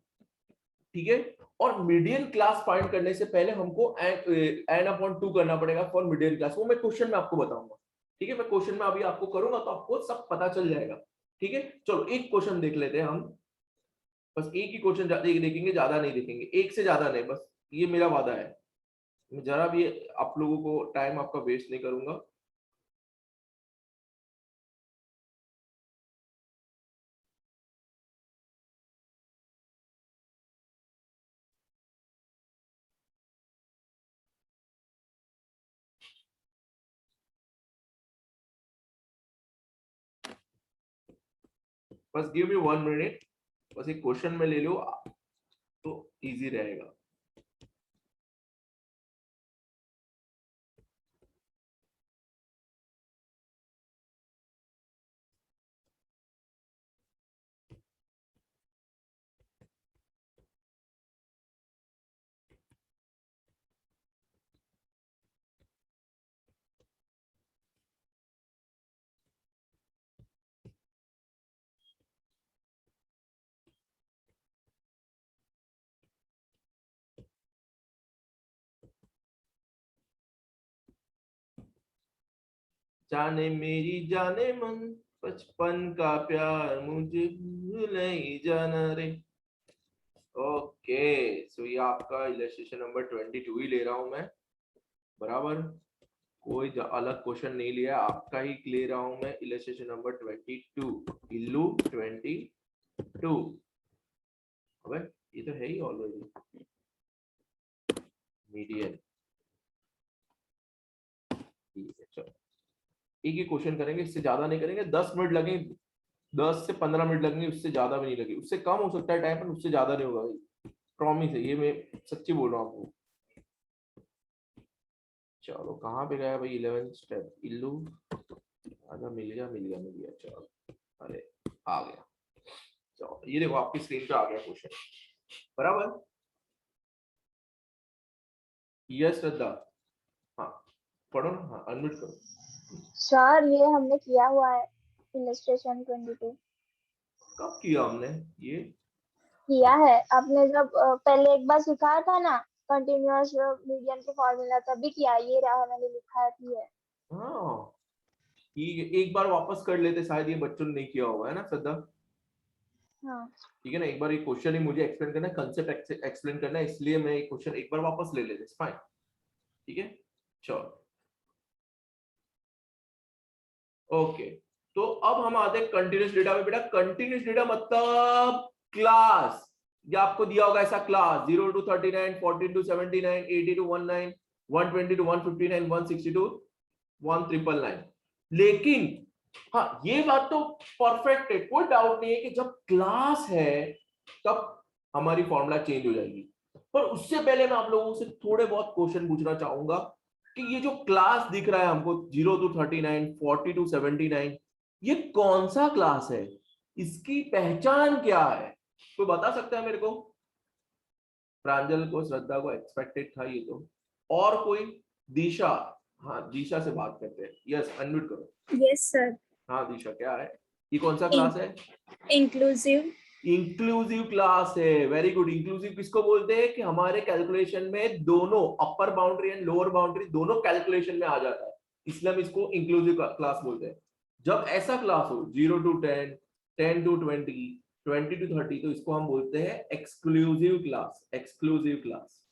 ठीक है? और मीडियन क्लास फाइंड करने से पहले हमको n अपॉन 2 करना पड़ेगा फॉर मीडियन क्लास, वो मैं क्वेश्चन में आपको बताऊंगा, ठीक है? मैं क्वेश्चन में अभी आपको करूंगा तो आपको सब पता चल जाएगा, ठीक है? चलो एक क्वेश्चन देख लेते हैं हम, बस एक ही क्वेश्चन देखेंगे, ज्यादा नहीं देखेंगे, एक से ज्यादा नहीं, बस ये मेरा वादा है, मैं जरा भी आप लोगों को टाइम आपका वेस्ट नहीं करूंगा। बस गिव मी 1 मिनट, बस एक क्वेश्चन में ले लो तो इजी रहेगा। जाने मेरी जाने मन, बचपन का प्यार मुझे भूल नहीं जाना रे। ओके, सो ये आपका इलस्ट्रेशन नंबर 22 ही ले रहा हूं मैं, बराबर? कोई अलग क्वेश्चन नहीं लिया, आपका ही ले रहा हूं मैं, इलस्ट्रेशन नंबर 22, इल्लू 22। अबे ये तो है ही ऑलरेडी मीडियन, ठीक है? चलो एक ही क्वेश्चन करेंगे, इससे ज्यादा नहीं करेंगे, 10 मिनट लगेंगे, 10 से 15 मिनट लगेंगे, उससे ज्यादा भी नहीं लगे, उससे कम हो सकता है टाइम पर, उससे ज्यादा नहीं होगा भाई, प्रॉमिस है, ये मैं सच्ची बोल रहा हूँ आपको। चलो कहाँ पे गया भाई 11th स्टेप, इल्लू आजा, मिल गया चलो, अरे आ गया। चलो ये देखो आपकी स्क्रीन पे आ गया क्वेश्चन, बराबर। यस श्रद्धा, हाँ पढ़ो ना, हाँ अनम्यूट करो। सर ये हमने किया हुआ है इलस्ट्रेशन 22 कब किया हमने ये? किया है। आपने जब पहले एक बार सिखाया था ना कंटिन्यूअस मीडियन के फॉर्मूला, तभी किया। ये रहा मैंने लिखा है कि है। हाँ ठीक है, एक बार वापस कर लेते, शायद ये बच्चों ने नहीं किया होगा, है ना श्रद्धा? हाँ ठीक है ना, एक बार ये क्वेश्चन ही मुझे एक्सप्लेन करना है, कंसेप्ट एक्सप्लेन करना है, इसलिए मैं ये क्वेश्चन एक बार वापस ले लेते, फाइन। ठीक है चलो ओके। तो अब हम आते हैं कंटिन्यूअस डेटा में। बेटा कंटिन्यूअस डेटा मतलब क्लास, ये आपको दिया होगा ऐसा class 0 to 39, 14 to 79, 80 to 19, 120 to 159, 160 to 1999। लेकिन हाँ ये बात तो परफेक्ट है, कोई डाउट नहीं है कि जब क्लास है तब हमारी फॉर्मूला चेंज हो जाएगी। पर उससे पहले मैं आप लोगों से थोड़े बहुत क्वेश्चन पूछना चाहूंगा कि ये जो क्लास दिख रहा है हमको 0 to 39, 40 to 79, ये कौन सा क्लास है, इसकी पहचान क्या है? कोई बता सकता है मेरे को? प्रांजल को, श्रद्धा को एक्सपेक्टेड था ये तो, और कोई? दिशा, हाँ दिशा से बात करते हैं। यस अनम्यूट करो। Yes sir. हाँ दिशा क्या है, ये कौन सा क्लास है? इंक्लूसिव। इंक्लूसिव क्लास है, वेरी गुड। इंक्लूसिव किसको बोलते हैं कि हमारे कैलकुलेशन में दोनों अपर बाउंड्री एंड लोअर बाउंड्री दोनों कैलकुलेशन में आ जाता है, इसलिए हम इसको इंक्लूसिव क्लास बोलते हैं। जब ऐसा क्लास हो 0 to 10, 10 to 20, 20 to 30, तो इसको हम बोलते हैं exclusive class, exclusive class,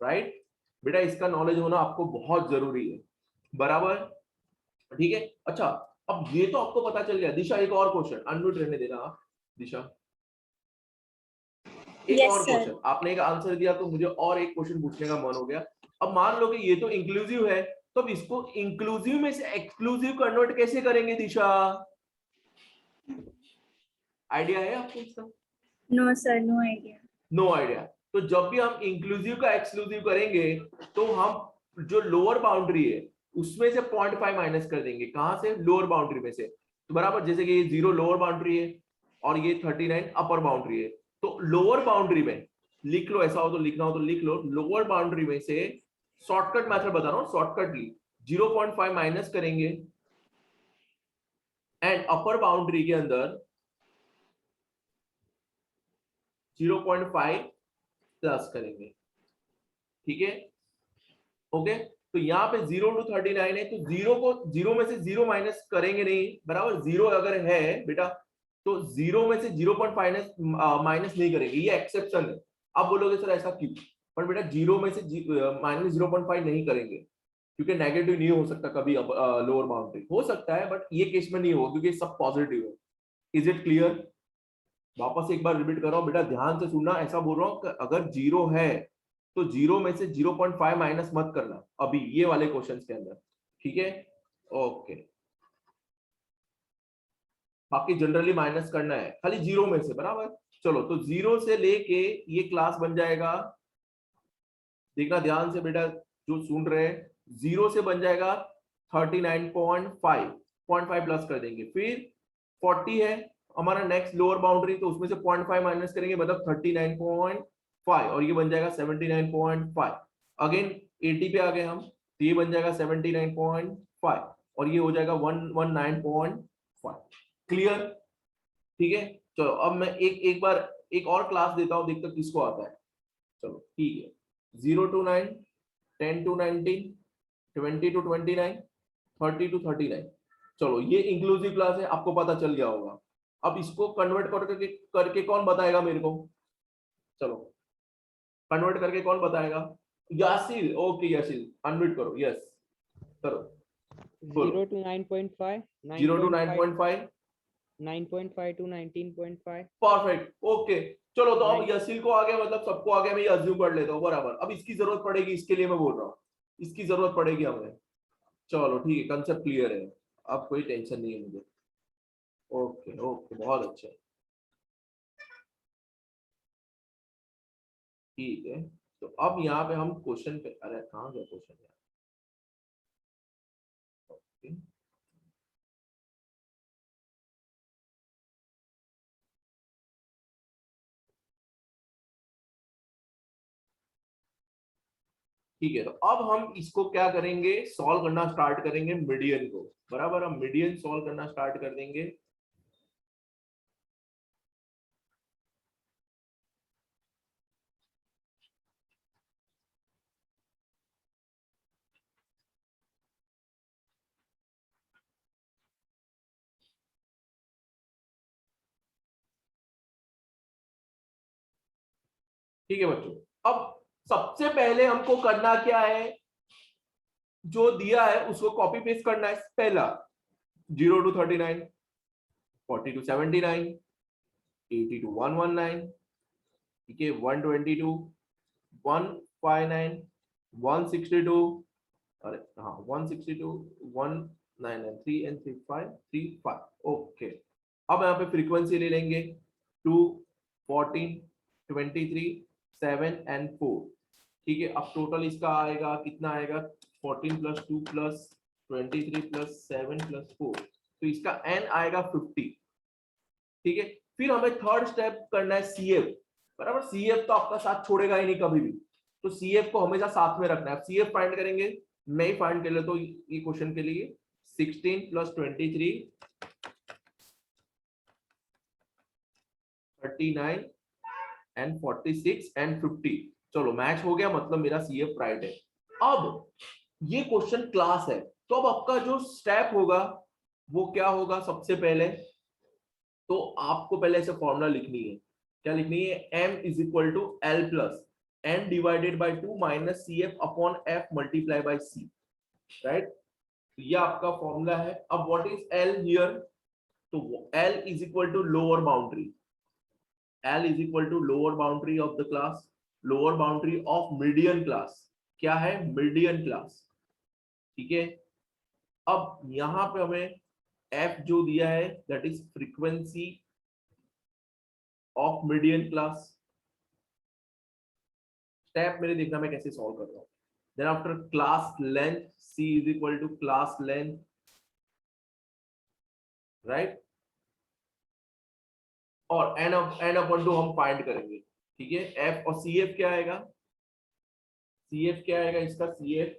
right? बेटा इसका नॉलेज होना आपको बहुत जरूरी है, बराबर? ठीक है अच्छा, अब ये तो आपको पता चल गया। दिशा एक और क्वेश्चन, अनम्यूट रहने देना आप दिशा। एक Yes, और sir. क्वेश्चन, आपने एक आंसर दिया तो मुझे और एक क्वेश्चन पूछने का मन हो गया। अब मान लो कि ये तो इंक्लूसिव है, तो अब इसको इंक्लूसिव में से एक्सक्लूसिव कन्वर्ट कैसे करेंगे दिशा? आइडिया है आपको इसका? No, sir. No idea. No idea. तो जब भी हम इंक्लूसिव का एक्सक्लूसिव करेंगे तो हम जो लोअर बाउंड्री है उसमें से 0.5 माइनस कर देंगे। कहां से? लोअर बाउंड्री में से। तो बराबर, जैसे कि ये 0 लोअर बाउंड्री है और ये 39 अपर बाउंड्री है, तो लोअर बाउंड्री में लिख लो, ऐसा हो तो लिखना हो तो लिख लो, लोअर बाउंड्री में से शॉर्टकट मेथड बता रहा हूं, शॉर्टकटली 0.5 माइनस करेंगे एंड अपर बाउंड्री के अंदर 0.5 प्लस करेंगे। ठीक है ओके। तो यहाँ पे 0 to 39 है, तो 0 में से 0 माइनस करेंगे नहीं, बराबर? 0 अगर है बेटा तो 0 में से 0.5 माइनस नहीं करेंगे, ये एक्सेप्शन है। आप बोलोगे सर ऐसा क्यों? पर बेटा 0 में से माइनस 0.5 नहीं करेंगे क्योंकि नेगेटिव नहीं हो सकता कभी, लोअर बाउंड्री हो सकता है बट ये केस में नहीं होगा क्योंकि सब पॉजिटिव है। Is it clear? वापस एक बार रिपीट कर रहा हूं, बेटा ध्यान से सुनना। ऐसा बोल रहा हूं कि अगर 0 है तो 0 में से 0.5 माइनस मत करना अभी ये वाले क्वेश्चंस के अंदर, ठीक है ओके? बाकी जनरली माइनस करना है खाली 0 में से, बराबर? चलो तो 0 से लेके ये क्लास बन जाएगा, देखना ध्यान से बेटा जो सुन रहे हैं, 0 से बन जाएगा 39.5, 0.5 प्लस कर देंगे, फिर 40 है हमारा नेक्स्ट लोअर बाउंड्री, तो उसमें से 0.5 माइनस करेंगे मतलब 39.5 और ये बन जाएगा 79.5। अगेन 80 पे आ गए हम, तो ये बन जाएगा 79.5 और ये हो जाएगा 119.5। क्लियर? ठीक है चलो अब मैं एक बार एक और क्लास देता हूं, देखते किसको आता है। चलो ठीक है, 0 to 9, 10 to 19, 20 to 29, 30 to 39। चलो ये इंक्लूसिव क्लास है, आपको पता चल गया होगा। अब इसको कन्वर्ट करके कौन बताएगा मेरे को? चलो कन्वर्ट करके कौन बताएगा? यासिल, ओके यासिल अनम्यूट करो, यस करो। 0 to 9.5, 0 to 9.5, 9.5 to 19.5। Perfect okay. चलो तो अब यसिल को आ गया, मतलब सबको आ गया, मैं ये अज्यूम कर लेता हूँ, बराबर? अब इसकी जरूरत पड़ेगी, इसके लिए मैं बोल रहा हूँ, इसकी जरूरत पड़ेगी हमें। चलो ठीक है, कंसेप्ट क्लियर है, अब कोई टेंशन नहीं है मुझे। ओके ओके बहुत अच्छा। ठीक है, तो अब यहाँ पे हम क्वेश्चन पे, अरे कहाँ गया क्वेश्चन यार, ओके ठीक है, तो अब हम इसको क्या करेंगे, सॉल्व करना स्टार्ट करेंगे मीडियन को, बराबर, हम मीडियन सॉल्व करना स्टार्ट कर देंगे। ठीक है बच्चों, अब सबसे पहले हमको करना क्या है, जो दिया है उसको कॉपी पेस्ट करना है। पहला 0 to 39, 40 to 79, 80 to 119, ठीक है, 122, 159, 162, अरे हाँ 162, 193 and 3535, ओके। अब यहाँ पे फ्रीक्वेंसी ले लेंगे 2, 14, 23, 7 and 4, ठीक है। अब टोटल इसका आएगा कितना आएगा, 14 plus 2 plus 23 plus 7 plus 4, तो इसका n आएगा 50, ठीक है। फिर हमें थर्ड स्टेप करना है CF, बराबर, CF तो आपका साथ छोड़ेगा ही नहीं कभी भी, तो CF को हमेशा साथ में रखना है। CF फाइंड करेंगे, मैं ही फाइंड कर लेता हूं ये क्वेश्चन के लिए, 16 plus 23, 39 and 46 and 50, चलो मैच हो गया, मतलब मेरा CF राइट है। अब ये क्वेश्चन क्लास है, तो अब आपका जो स्टेप होगा वो क्या होगा, सबसे पहले तो आपको पहले ऐसे फॉर्मूला लिखनी है, क्या लिखनी है, m is equal to L plus n divided by 2 minus CF upon F multiply by C, right, ये आपका फॉर्मूला है। अब व्हाट इज L हियर, तो L is equal to lower boundary, L is equal to lower boundary of the class, lower boundary of median class, क्या है, median class, ठीक है। अब यहां पे हमें F जो दिया है that is frequency of median class. Step मेरे देखना मैं कैसे सॉल्व कर रहा हूं। Then after class length, C is equal to class length, right, और n अपॉन 2 हम फाइंड करेंगे, ठीक है। F और CF क्या आएगा, CF क्या आएगा इसका, CF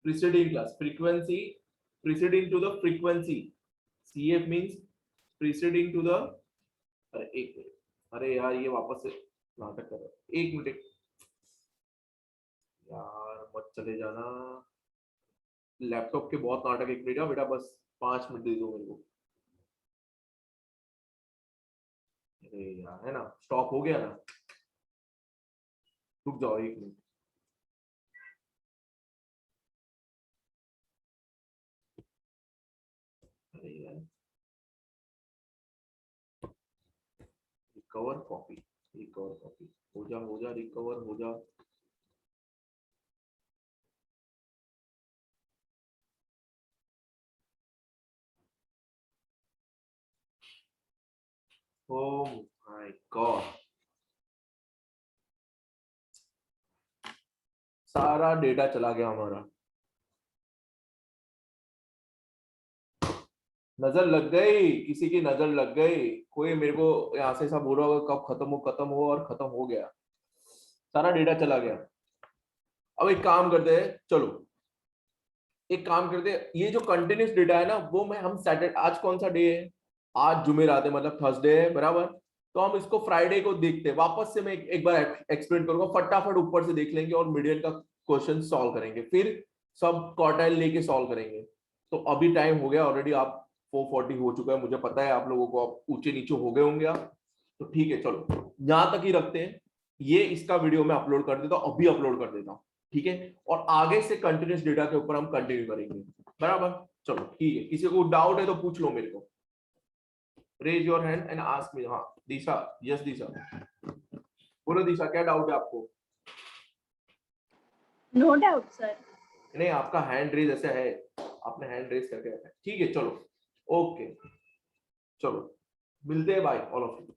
preceding class, frequency preceding to the frequency, CF means preceding to the, अरे एक मिनट, अरे यार ये वापस से नाटक कर रहा है, एक मिनट यार, मत चले जाना, लैपटॉप के बहुत नाटक, एक मिनट बेटा, बस 5 मिनट दे दो मेरे को। अरे यार है ना, स्टॉप हो गया ना, रुक जाओ 1 मिनट। अरे यार, रिकवर कॉपी, रिकवर कॉपी, हो जा रिकवर हो जा, ओह माय गॉड, सारा डेटा चला गया हमारा, नजर लग गई, किसी की नजर लग गई, कोई मेरे को यहाँ से ऐसा बोल रहा होगा कब खत्म हो, और खत्म हो गया, सारा डेटा चला गया। अब एक काम करते हैं, चलो एक काम करते हैं, ये जो कंटिन्यूस डेटा है ना वो मैं हम सैटरडे, आज कौन सा डे है, आज जुमेरात है, मतलब थर्सडे है, बराबर, तो हम इसको फ्राइडे को देखते हैं, वापस से मैं एक बार एक्सप्लेन करूंगा, फटाफट ऊपर से देख लेंगे और मीडियन का क्वेश्चन सॉल्व करेंगे, फिर सब क्वार्टाइल लेके सॉल्व करेंगे। तो अभी टाइम हो गया ऑलरेडी, आप 4:40 हो चुका है, मुझे पता है आप लोगों को, आप ऊंचे नीचे हो गए होंगे आप, तो ठीक है चलो यहां तक ही रखते हैं, ये इसका वीडियो मैं अपलोड कर देता हूं, अभी अपलोड कर देता हूं, ठीक है, और आगे से कंटिन्यूस डेटा के ऊपर हम कंटिन्यू करेंगे, बराबर, चलो ठीक है। किसी को डाउट है तो पूछ लो मेरे को, raise your hand and ask me. हाँ दिशा, यस दिशा, बोलो दिशा, क्या डाउट है आपको? No doubt sir. नहीं, आपका हैंड रेज ऐसा है, आपने हैंड रेज करके रखा है, ठीक है चलो, ओके, चलो मिलते हैं, बाय ऑल ऑफ यू।